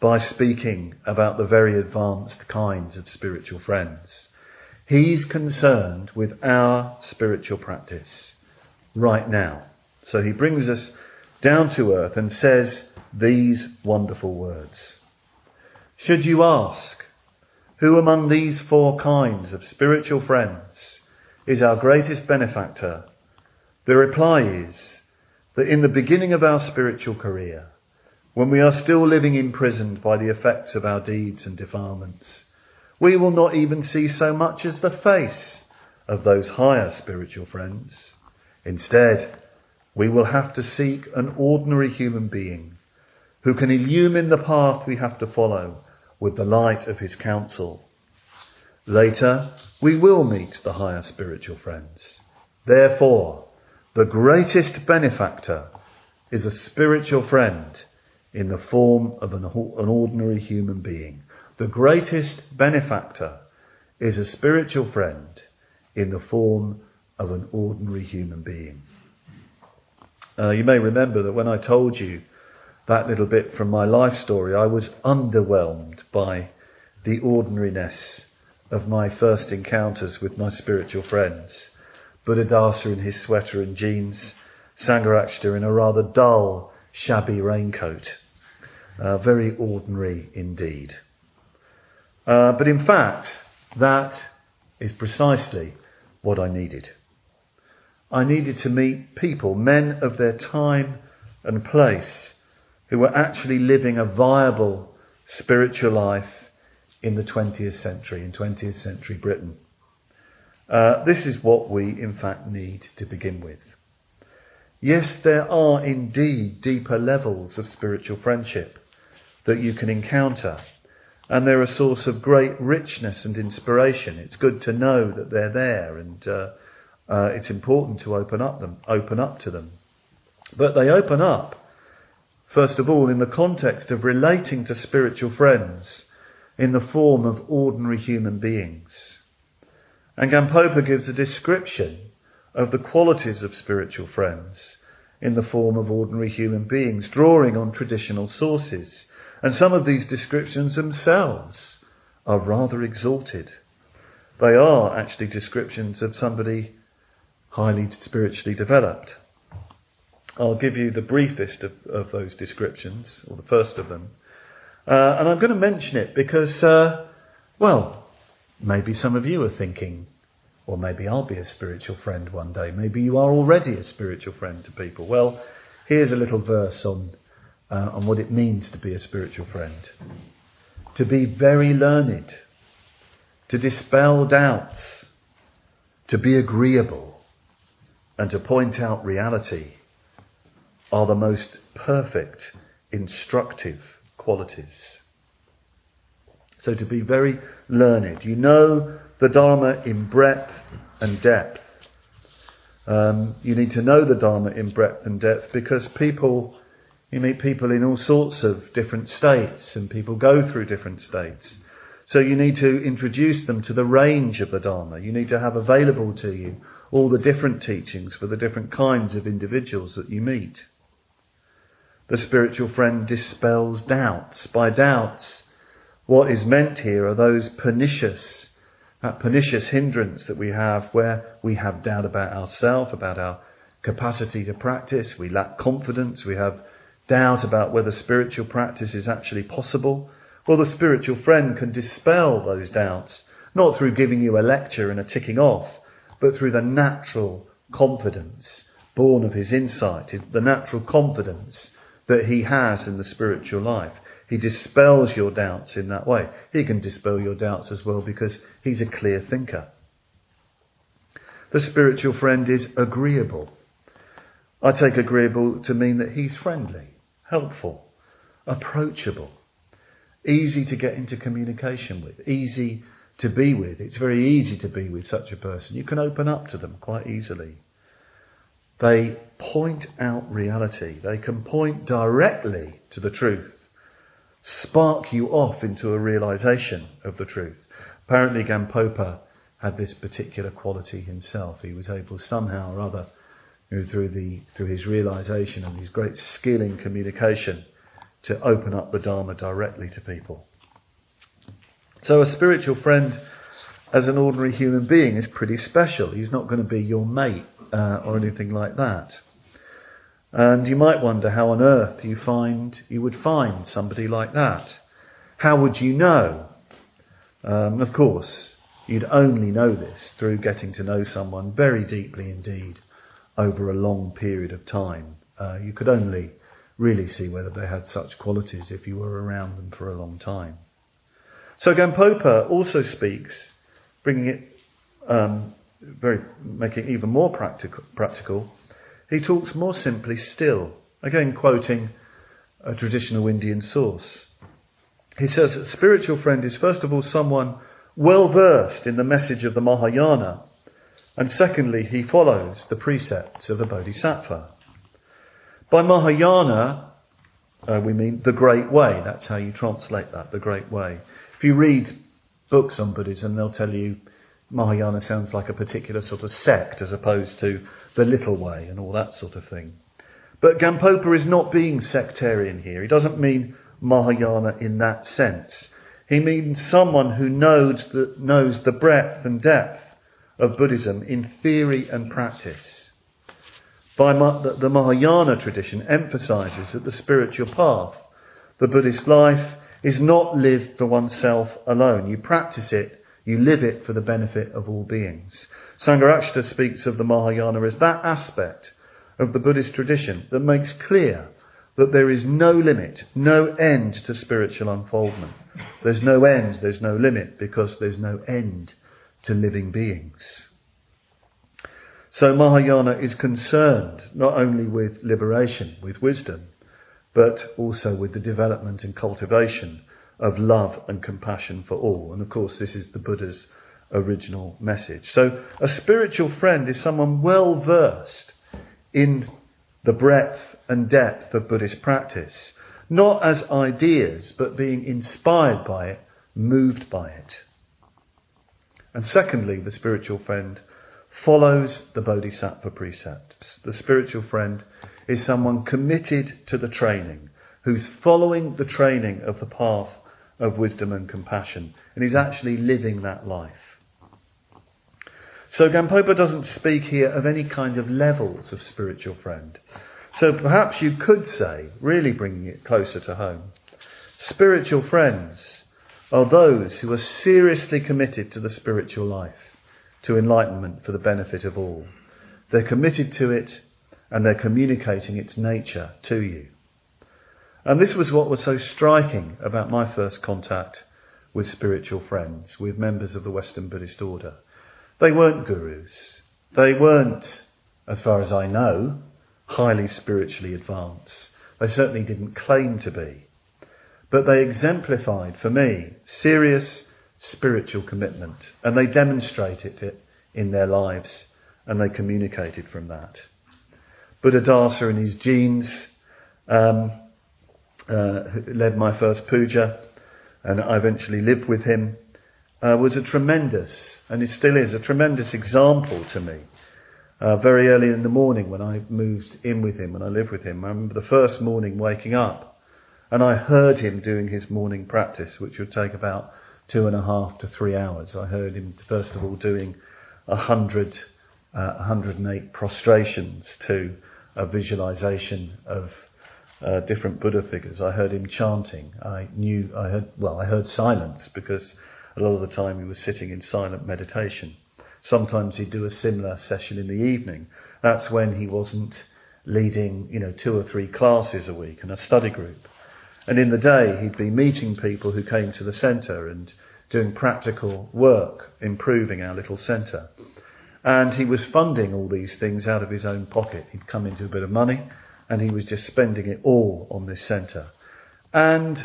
by speaking about the very advanced kinds of spiritual friends. He's concerned with our spiritual practice right now. So he brings us down to earth and says these wonderful words. Should you ask, who among these four kinds of spiritual friends is our greatest benefactor? The reply is that in the beginning of our spiritual career, when we are still living imprisoned by the effects of our deeds and defilements, we will not even see so much as the face of those higher spiritual friends. Instead, we will have to seek an ordinary human being who can illumine the path we have to follow with the light of his counsel. Later, we will meet the higher spiritual friends. Therefore, the greatest benefactor is a spiritual friend in the form of an ordinary human being. The greatest benefactor is a spiritual friend in the form of an ordinary human being. You may remember that when I told you that little bit from my life story, I was underwhelmed by the ordinariness of my first encounters with my spiritual friends. Buddhadasa in his sweater and jeans, Sangharakshita in a rather dull, shabby raincoat. Very ordinary indeed. But in fact, that is precisely what I needed. I needed to meet people, men of their time and place, who were actually living a viable spiritual life in the 20th century, in 20th century Britain. This is what we in fact need to begin with. Yes, there are indeed deeper levels of spiritual friendship that you can encounter, and they're a source of great richness and inspiration. It's good to know that they're there, and it's important to open up to them. But they open up, first of all, in the context of relating to spiritual friends in the form of ordinary human beings. And Gampopa gives a description of the qualities of spiritual friends in the form of ordinary human beings, drawing on traditional sources. And some of these descriptions themselves are rather exalted. They are actually descriptions of somebody highly spiritually developed. I'll give you the briefest of those descriptions, or the first of them. And I'm going to mention it because, maybe some of you are thinking, or maybe I'll be a spiritual friend one day. Maybe you are already a spiritual friend to people. Well, here's a little verse on what it means to be a spiritual friend. To be very learned, to dispel doubts, to be agreeable, and to point out reality are the most perfect, instructive qualities. So to be very learned. You know the Dharma in breadth and depth. You need to know the Dharma in breadth and depth because you meet people in all sorts of different states, and people go through different states. So you need to introduce them to the range of the Dharma. You need to have available to you all the different teachings for the different kinds of individuals that you meet. The spiritual friend dispels doubts. By doubts, what is meant here are those pernicious hindrance that we have, where we have doubt about ourselves, about our capacity to practice. We lack confidence. We have doubt about whether spiritual practice is actually possible. Well, the spiritual friend can dispel those doubts, not through giving you a lecture and a ticking off, but through the natural confidence born of his insight, the natural confidence that he has in the spiritual life. He dispels your doubts in that way. He can dispel your doubts as well because he's a clear thinker. The spiritual friend is agreeable. I take agreeable to mean that he's friendly, helpful, approachable, easy to get into communication with, easy to be with. It's very easy to be with such a person. You can open up to them quite easily. They point out reality. They can point directly to the truth, spark you off into a realization of the truth. Apparently Gampopa had this particular quality himself. He was able somehow or other, through his realization and his great skill in communication, to open up the Dharma directly to people. So a spiritual friend as an ordinary human being is pretty special. He's not going to be your mate or anything like that. And you might wonder how on earth you would find somebody like that. How would you know? Of course, you'd only know this through getting to know someone very deeply indeed over a long period of time. You could only really see whether they had such qualities if you were around them for a long time. So Gampopa also speaks, bringing it making it even more practical. He talks more simply still, again quoting a traditional Indian source. He says that spiritual friend is first of all someone well versed in the message of the Mahayana, and secondly he follows the precepts of the Bodhisattva. By Mahayana we mean the Great Way. That's how you translate that, the Great Way. If you read books on Buddhism, they'll tell you Mahayana sounds like a particular sort of sect as opposed to the Little Way and all that sort of thing. But Gampopa is not being sectarian here. He doesn't mean Mahayana in that sense. He means someone who knows the breadth and depth of Buddhism in theory and practice. The Mahayana tradition emphasizes that the spiritual path, the Buddhist life, is not lived for oneself alone. You practice it, you live it for the benefit of all beings. Sangharakshita speaks of the Mahayana as that aspect of the Buddhist tradition that makes clear that there is no limit, no end to spiritual unfoldment. There's no end, there's no limit, because there's no end to living beings. So Mahayana is concerned not only with liberation, with wisdom, but also with the development and cultivation of love and compassion for all. And of course, this is the Buddha's original message. So a spiritual friend is someone well versed in the breadth and depth of Buddhist practice, not as ideas, but being inspired by it, moved by it. And secondly, the spiritual friend follows the Bodhisattva precepts. The spiritual friend is someone committed to the training, who's following the training of the path of wisdom and compassion, and is actually living that life. So Gampopa doesn't speak here of any kind of levels of spiritual friend. So perhaps you could say, really bringing it closer to home, spiritual friends are those who are seriously committed to the spiritual life, to enlightenment for the benefit of all. They're committed to it, and they're communicating its nature to you. And this was what was so striking about my first contact with spiritual friends, with members of the Western Buddhist order. They weren't gurus. They weren't, as far as I know, highly spiritually advanced. They certainly didn't claim to be. But they exemplified, for me, serious spiritual commitment. And they demonstrated it in their lives, and they communicated from that. Buddhadasa in his genes led my first puja, and I eventually lived with him, was a tremendous, and it still is, a tremendous example to me. Very early in the morning when I moved in with him, when I lived with him, I remember the first morning waking up, and I heard him doing his morning practice, which would take about 2.5 to 3 hours. I heard him, first of all, doing 108 prostrations to a visualization of different Buddha figures. I heard him chanting. I heard silence, because a lot of the time he was sitting in silent meditation. Sometimes he'd do a similar session in the evening. That's when he wasn't leading, 2 or 3 classes a week and a study group. And in the day, he'd be meeting people who came to the centre and doing practical work, improving our little centre. And he was funding all these things out of his own pocket. He'd come into a bit of money, and he was just spending it all on this centre. And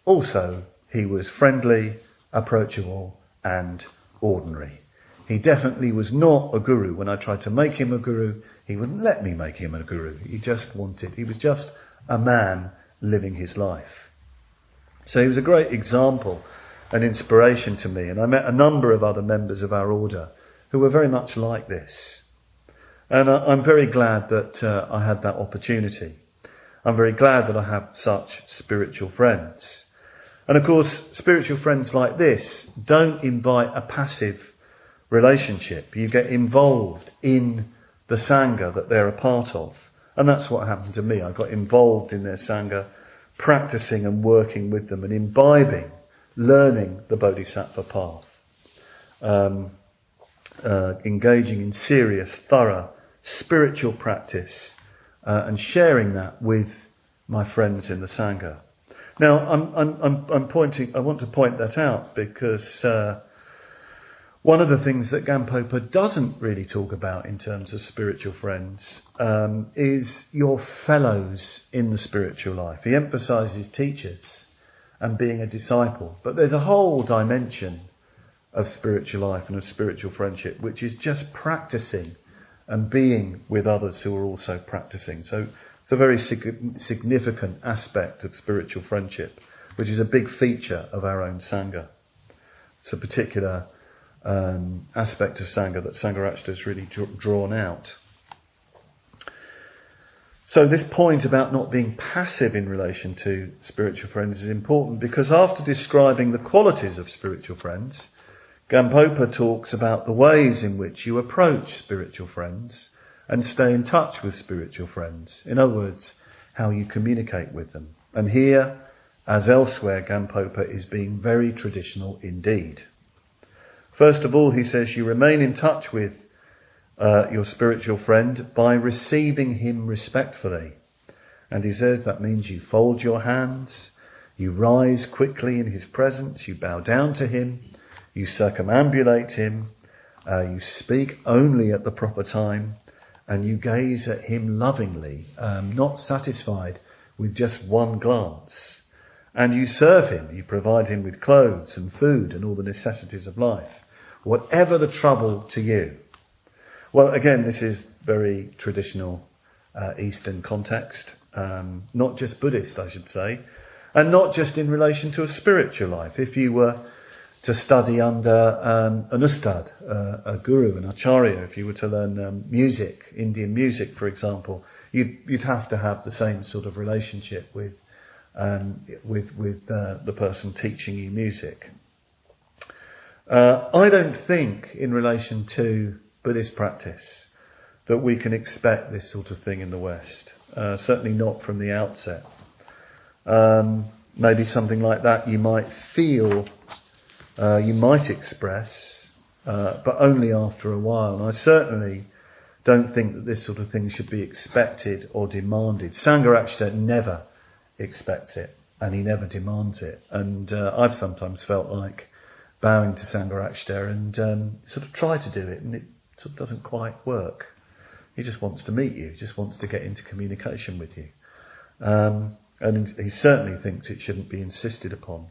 also, he was friendly, approachable, and ordinary. He definitely was not a guru. When I tried to make him a guru, he wouldn't let me make him a guru. He was just a man living his life. So he was a great example, an inspiration to me. And I met a number of other members of our order who were very much like this. And I'm very glad that I had that opportunity. I'm very glad that I have such spiritual friends. And of course, spiritual friends like this don't invite a passive relationship. You get involved in the Sangha that they're a part of. And that's what happened to me. I got involved in their Sangha, practicing and working with them and imbibing, learning the Bodhisattva path. Engaging in serious, thorough, spiritual practice, and sharing that with my friends in the Sangha. Now, I want to point that out because one of the things that Gampopa doesn't really talk about in terms of spiritual friends is your fellows in the spiritual life. He emphasises teachers and being a disciple, but there's a whole dimension of spiritual life and of spiritual friendship, which is just practicing and being with others who are also practicing. So it's a very significant aspect of spiritual friendship, which is a big feature of our own Sangha. It's a particular aspect of Sangha that Sangharakshita has really drawn out. So this point about not being passive in relation to spiritual friends is important, because after describing the qualities of spiritual friends, Gampopa talks about the ways in which you approach spiritual friends and stay in touch with spiritual friends. In other words, how you communicate with them. And here, as elsewhere, Gampopa is being very traditional indeed. First of all, he says you remain in touch with your spiritual friend by receiving him respectfully. And he says that means you fold your hands, you rise quickly in his presence, you bow down to him, you circumambulate him, you speak only at the proper time, and you gaze at him lovingly, not satisfied with just one glance. And you serve him, you provide him with clothes and food and all the necessities of life, whatever the trouble to you. Well, again, this is very traditional Eastern context, not just Buddhist, I should say, and not just in relation to a spiritual life. If you were to study under an ustad, a guru, an acharya, if you were to learn music, Indian music, for example, you'd have to have the same sort of relationship with the person teaching you music. I don't think, in relation to Buddhist practice, that we can expect this sort of thing in the West. Certainly not from the outset. Maybe something like that you might feel, you might express, but only after a while. And I certainly don't think that this sort of thing should be expected or demanded. Sangharakshita never expects it, and he never demands it. And I've sometimes felt like bowing to Sangharakshita and sort of try to do it, and it sort of doesn't quite work. He just wants to meet you, he just wants to get into communication with you. And he certainly thinks it shouldn't be insisted upon.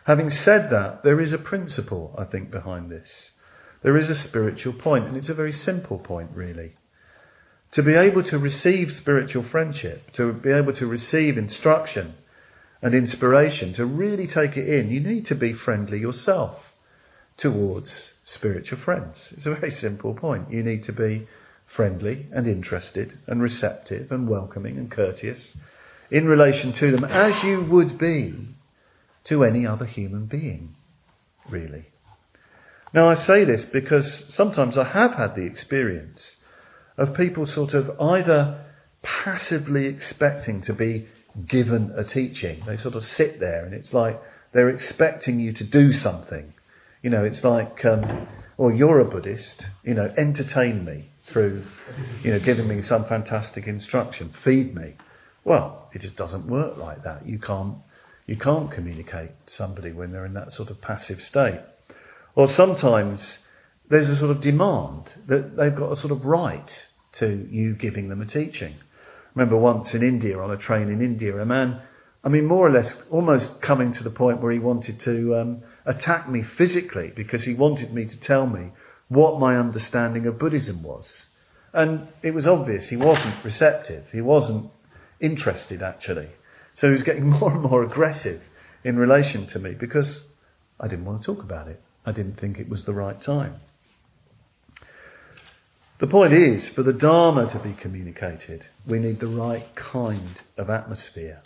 Having said that, there is a principle, I think, behind this. There is a spiritual point, and it's a very simple point, really. To be able to receive spiritual friendship, to be able to receive instruction and inspiration, to really take it in, you need to be friendly yourself towards spiritual friends. It's a very simple point. You need to be friendly and interested and receptive and welcoming and courteous in relation to them, as you would be to any other human being, really. Now, I say this because sometimes I have had the experience of people sort of either passively expecting to be given a teaching. They sort of sit there and it's like they're expecting you to do something. You know, it's like, well, you're a Buddhist, entertain me through, giving me some fantastic instruction, feed me. Well, it just doesn't work like that. You can't communicate to somebody when they're in that sort of passive state. Or sometimes there's a sort of demand that they've got a sort of right to you giving them a teaching. I remember once in India, on a train in India, a man, more or less almost coming to the point where he wanted to attack me physically because he wanted me to tell me what my understanding of Buddhism was. And it was obvious he wasn't receptive. He wasn't interested, actually. So he was getting more and more aggressive in relation to me because I didn't want to talk about it. I didn't think it was the right time. The point is, for the Dharma to be communicated, we need the right kind of atmosphere.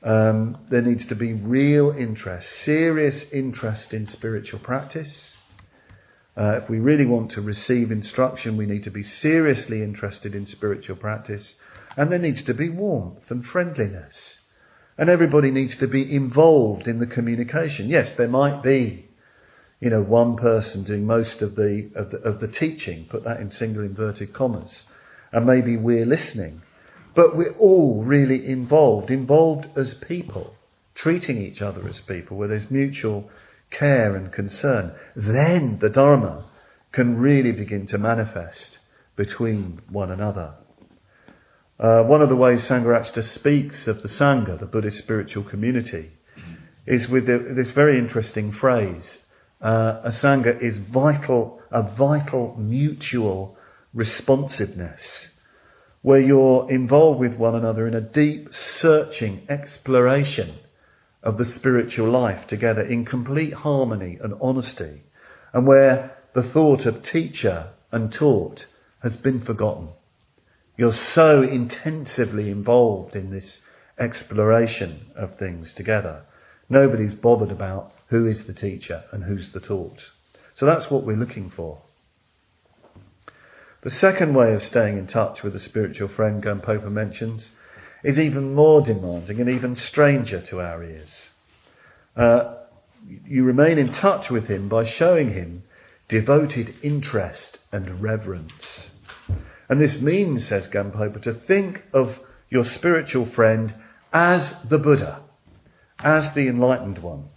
There needs to be real interest, serious interest in spiritual practice. If we really want to receive instruction, we need to be seriously interested in spiritual practice. And there needs to be warmth and friendliness. And everybody needs to be involved in the communication. Yes, there might be, one person doing most of the teaching, put that in single inverted commas, and maybe we're listening. But we're all really involved as people, treating each other as people, where there's mutual care and concern. Then the Dharma can really begin to manifest between one another. One of the ways Sangharakshita speaks of the Sangha, the Buddhist spiritual community, is with this very interesting phrase. A Sangha is a vital mutual responsiveness, where you're involved with one another in a deep, searching exploration of the spiritual life together in complete harmony and honesty, and where the thought of teacher and taught has been forgotten. You're so intensively involved in this exploration of things together. Nobody's bothered about who is the teacher and who's the taught. So that's what we're looking for. The second way of staying in touch with a spiritual friend, Gampopa mentions, is even more demanding and even stranger to our ears. You remain in touch with him by showing him devoted interest and reverence. And this means, says Gampopa, to think of your spiritual friend as the Buddha, as the enlightened one.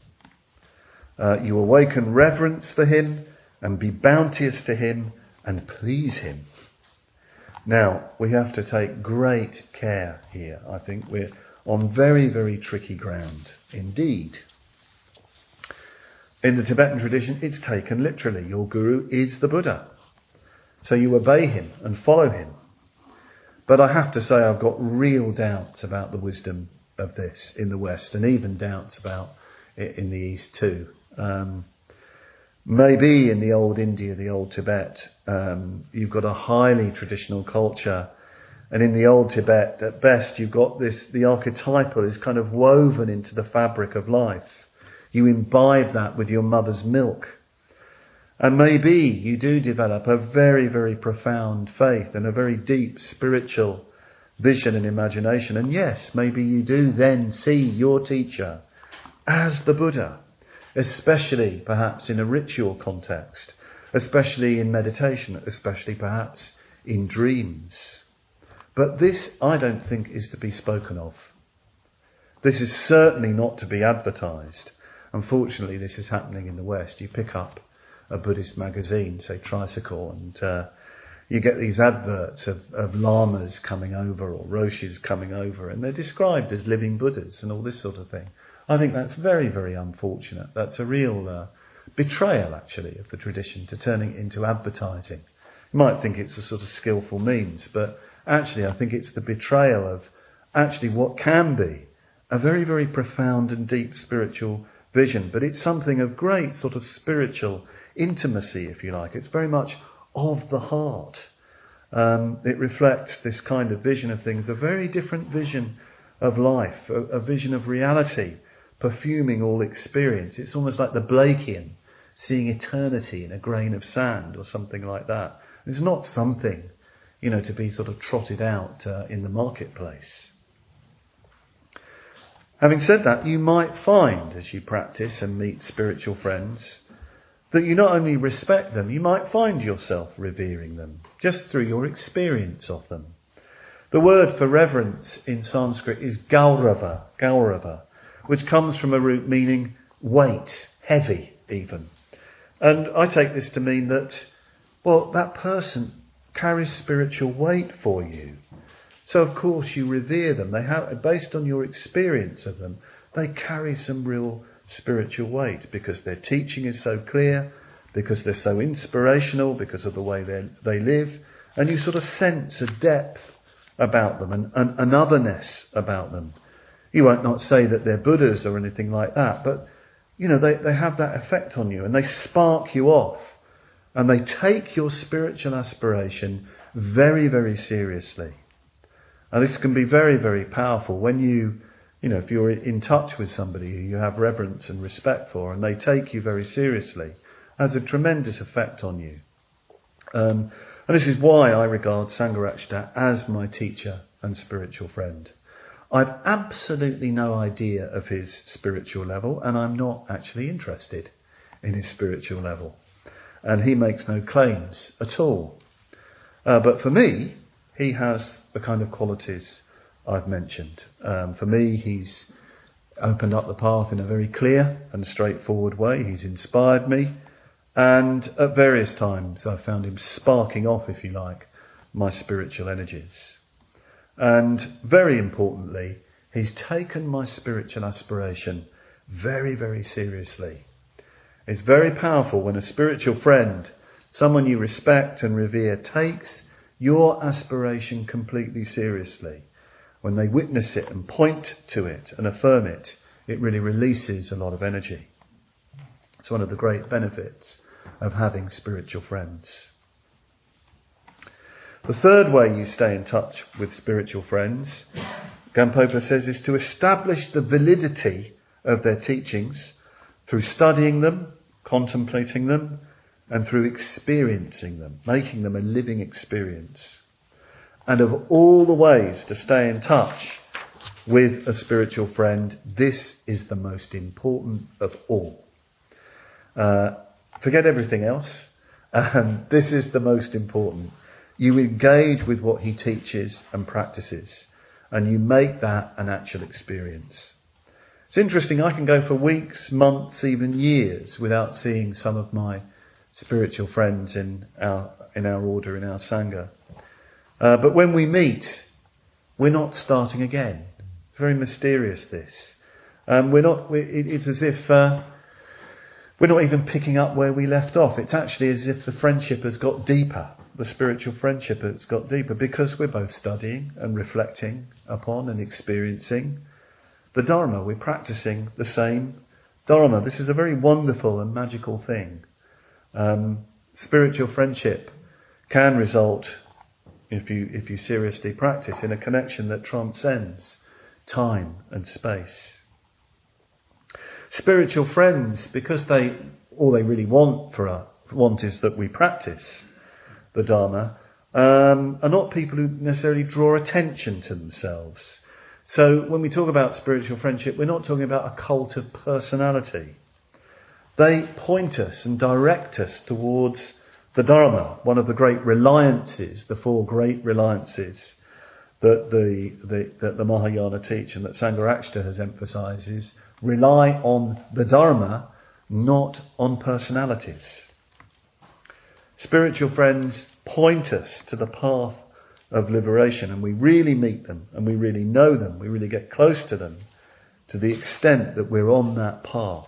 You awaken reverence for him and be bounteous to him and please him. Now, we have to take great care here. I think we're on very, very tricky ground indeed. In the Tibetan tradition, it's taken literally. Your guru is the Buddha. So you obey him and follow him. But I have to say I've got real doubts about the wisdom of this in the West, and even doubts about it in the East too. Maybe in the old India, the old Tibet, you've got a highly traditional culture. And in the old Tibet, at best, you've got the archetypal is kind of woven into the fabric of life. You imbibe that with your mother's milk. And maybe you do develop a very, very profound faith and a very deep spiritual vision and imagination. And yes, maybe you do then see your teacher as the Buddha, especially perhaps in a ritual context, especially in meditation, especially perhaps in dreams. But this, I don't think, is to be spoken of. This is certainly not to be advertised. Unfortunately, this is happening in the West. You pick up a Buddhist magazine, say Tricycle, and you get these adverts of lamas coming over or roshis coming over, and they're described as living Buddhas and all this sort of thing. I think that's very, very unfortunate. That's a real betrayal, actually, of the tradition to turning it into advertising. You might think it's a sort of skillful means, but actually I think it's the betrayal of actually what can be a very, very profound and deep spiritual vision. But it's something of great sort of spiritual intimacy, if you like. It's very much of the heart. It reflects this kind of vision of things, a very different vision of life, a vision of reality, perfuming all experience. It's almost like the Blakean, seeing eternity in a grain of sand or something like that. It's not something, to be sort of trotted out in the marketplace. Having said that, you might find, as you practice and meet spiritual friends, that you not only respect them, you might find yourself revering them, just through your experience of them. The word for reverence in Sanskrit is gaurava, which comes from a root meaning weight, heavy even. And I take this to mean that, that person carries spiritual weight for you. So of course you revere them. They have, based on your experience of them, they carry some real spiritual weight because their teaching is so clear, because they're so inspirational, because of the way they live, and you sort of sense a depth about them and an otherness about them. You won't not say that they're Buddhas or anything like that, but they have that effect on you and they spark you off and they take your spiritual aspiration very, very seriously. And this can be very, very powerful when if you're in touch with somebody who you have reverence and respect for and they take you very seriously, it has a tremendous effect on you. And this is why I regard Sangharakshita as my teacher and spiritual friend. I've absolutely no idea of his spiritual level, and I'm not actually interested in his spiritual level. And he makes no claims at all. But for me, he has the kind of qualities I've mentioned. For me, he's opened up the path in a very clear and straightforward way. He's inspired me. And at various times I've found him sparking off, if you like, my spiritual energies. And very importantly, he's taken my spiritual aspiration very, very seriously. It's very powerful when a spiritual friend, someone you respect and revere, takes your aspiration completely seriously. When they witness it and point to it and affirm it, it really releases a lot of energy. It's one of the great benefits of having spiritual friends. The third way you stay in touch with spiritual friends, Gampopa says, is to establish the validity of their teachings through studying them, contemplating them, and through experiencing them, making them a living experience. And of all the ways to stay in touch with a spiritual friend, this is the most important of all. Forget everything else. This is the most important. You engage with what he teaches and practices, and you make that an actual experience. It's interesting, I can go for weeks, months, even years without seeing some of my spiritual friends in our order, in our Sangha. But when we meet, we're not starting again. It's very mysterious, this. It's as if we're not even picking up where we left off. It's actually as if the friendship has got deeper. The spiritual friendship has got deeper because we're both studying and reflecting upon and experiencing the Dharma. We're practicing the same Dharma. This is a very wonderful and magical thing. Spiritual friendship can result, if you seriously practice, in a connection that transcends time and space. Spiritual friends, because all they really want is that we practice the Dharma, are not people who necessarily draw attention to themselves. So when we talk about spiritual friendship, we're not talking about a cult of personality. They point us and direct us towards the Dharma, one of the great reliances, the four great reliances that the Mahayana teach and that Sangharakshita has emphasised is rely on the Dharma, not on personalities. Spiritual friends point us to the path of liberation, and we really meet them and we really know them, we really get close to them to the extent that we're on that path.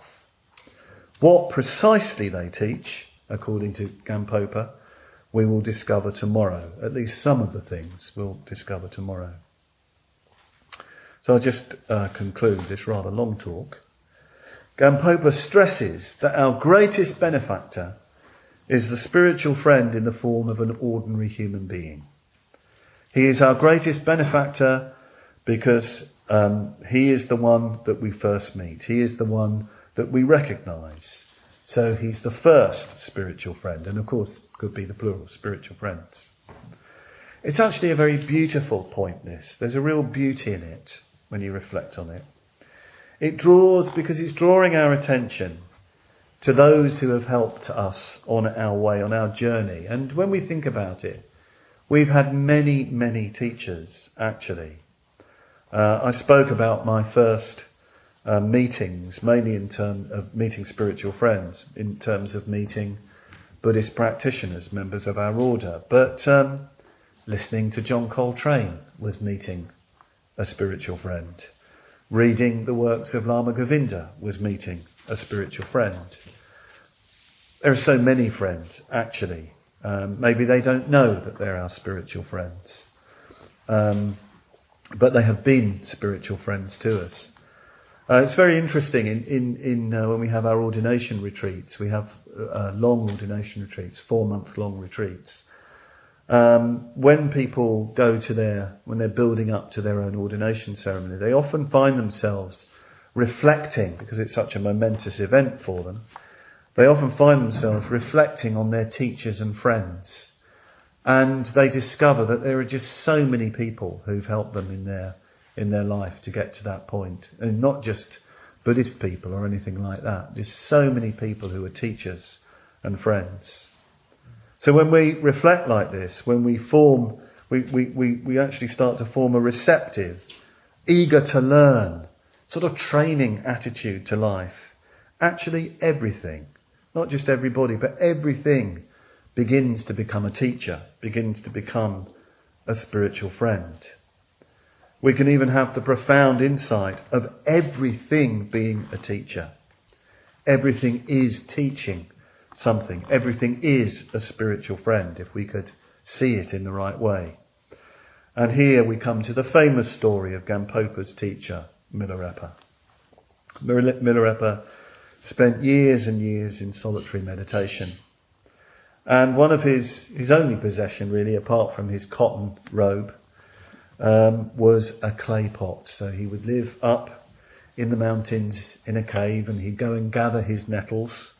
What precisely they teach, according to Gampopa, we will discover tomorrow. At least some of the things we'll discover tomorrow. So I'll just conclude this rather long talk. Gampopa stresses that our greatest benefactor is the spiritual friend in the form of an ordinary human being. He is our greatest benefactor because he is the one that we first meet. He is the one that we recognise. So he's the first spiritual friend, and of course could be the plural, spiritual friends. It's actually a very beautiful point, this. There's a real beauty in it when you reflect on it. It draws, because it's drawing our attention to those who have helped us on our way, on our journey. And when we think about it, we've had many, many teachers, actually. I spoke about my first meetings, mainly in terms of meeting spiritual friends, in terms of meeting Buddhist practitioners, members of our order. But listening to John Coltrane was meeting a spiritual friend. Reading the works of Lama Govinda was meeting a spiritual friend. There are so many friends, actually. Maybe they don't know that they're our spiritual friends. But they have been spiritual friends to us. It's very interesting in when we have our ordination retreats. We have long ordination retreats, 4-month-long retreats. When people when they're building up to their own ordination ceremony, they often find themselves reflecting, because it's such a momentous event for them, they often find themselves reflecting on their teachers and friends. And they discover that there are just so many people who've helped them in their life to get to that point. And not just Buddhist people or anything like that. There's so many people who are teachers and friends. So when we reflect like this, when we form, we actually start to form a receptive, eager to learn, sort of training attitude to life. Actually everything, not just everybody, but everything begins to become a teacher, begins to become a spiritual friend. We can even have the profound insight of everything being a teacher. Everything is teaching something. Everything is a spiritual friend, if we could see it in the right way. And here we come to the famous story of Gampopa's teacher, Milarepa. Milarepa spent years and years in solitary meditation. And one of his only possession, really, apart from his cotton robe, was a clay pot. So he would live up in the mountains in a cave, and he'd go and gather his nettles,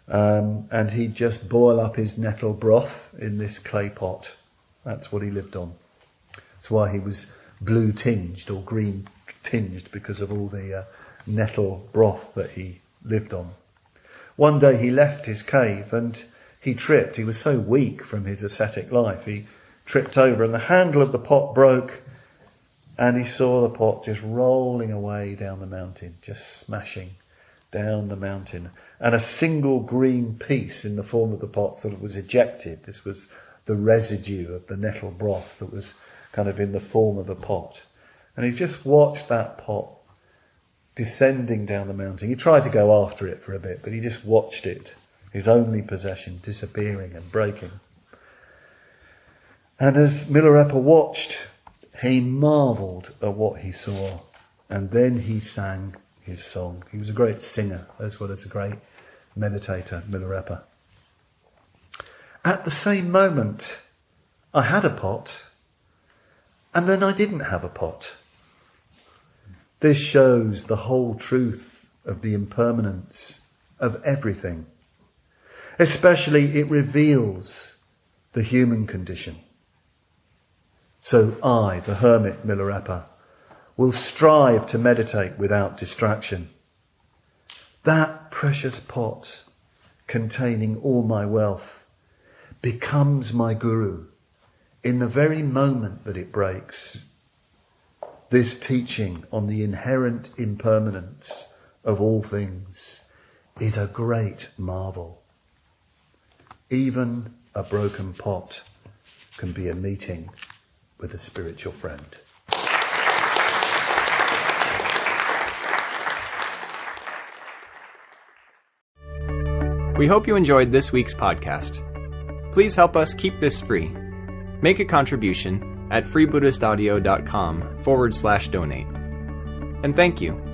and he'd just boil up his nettle broth in this clay pot. That's what he lived on. That's why he was blue tinged or green tinged, because of all the nettle broth that he lived on. One day he left his cave and he tripped. He was so weak from his ascetic life. He tripped over and the handle of the pot broke, and he saw the pot just rolling away down the mountain, just smashing down the mountain. And a single green piece in the form of the pot sort of was ejected. This was the residue of the nettle broth that was kind of in the form of a pot. And he just watched that pot descending down the mountain. He tried to go after it for a bit, but he just watched it, his only possession, disappearing and breaking. And as Milarepa watched, he marvelled at what he saw, and then he sang his song. He was a great singer as well as a great meditator, Milarepa. At the same moment, I had a pot, and then I didn't have a pot. This shows the whole truth of the impermanence of everything. Especially it reveals the human condition. So I, the hermit Milarepa, will strive to meditate without distraction. That precious pot containing all my wealth becomes my guru in the very moment that it breaks. This teaching on the inherent impermanence of all things is a great marvel. Even a broken pot can be a meeting with a spiritual friend. We hope you enjoyed this week's podcast. Please help us keep this free. Make a contribution at freebuddhistaudio.com/donate. And thank you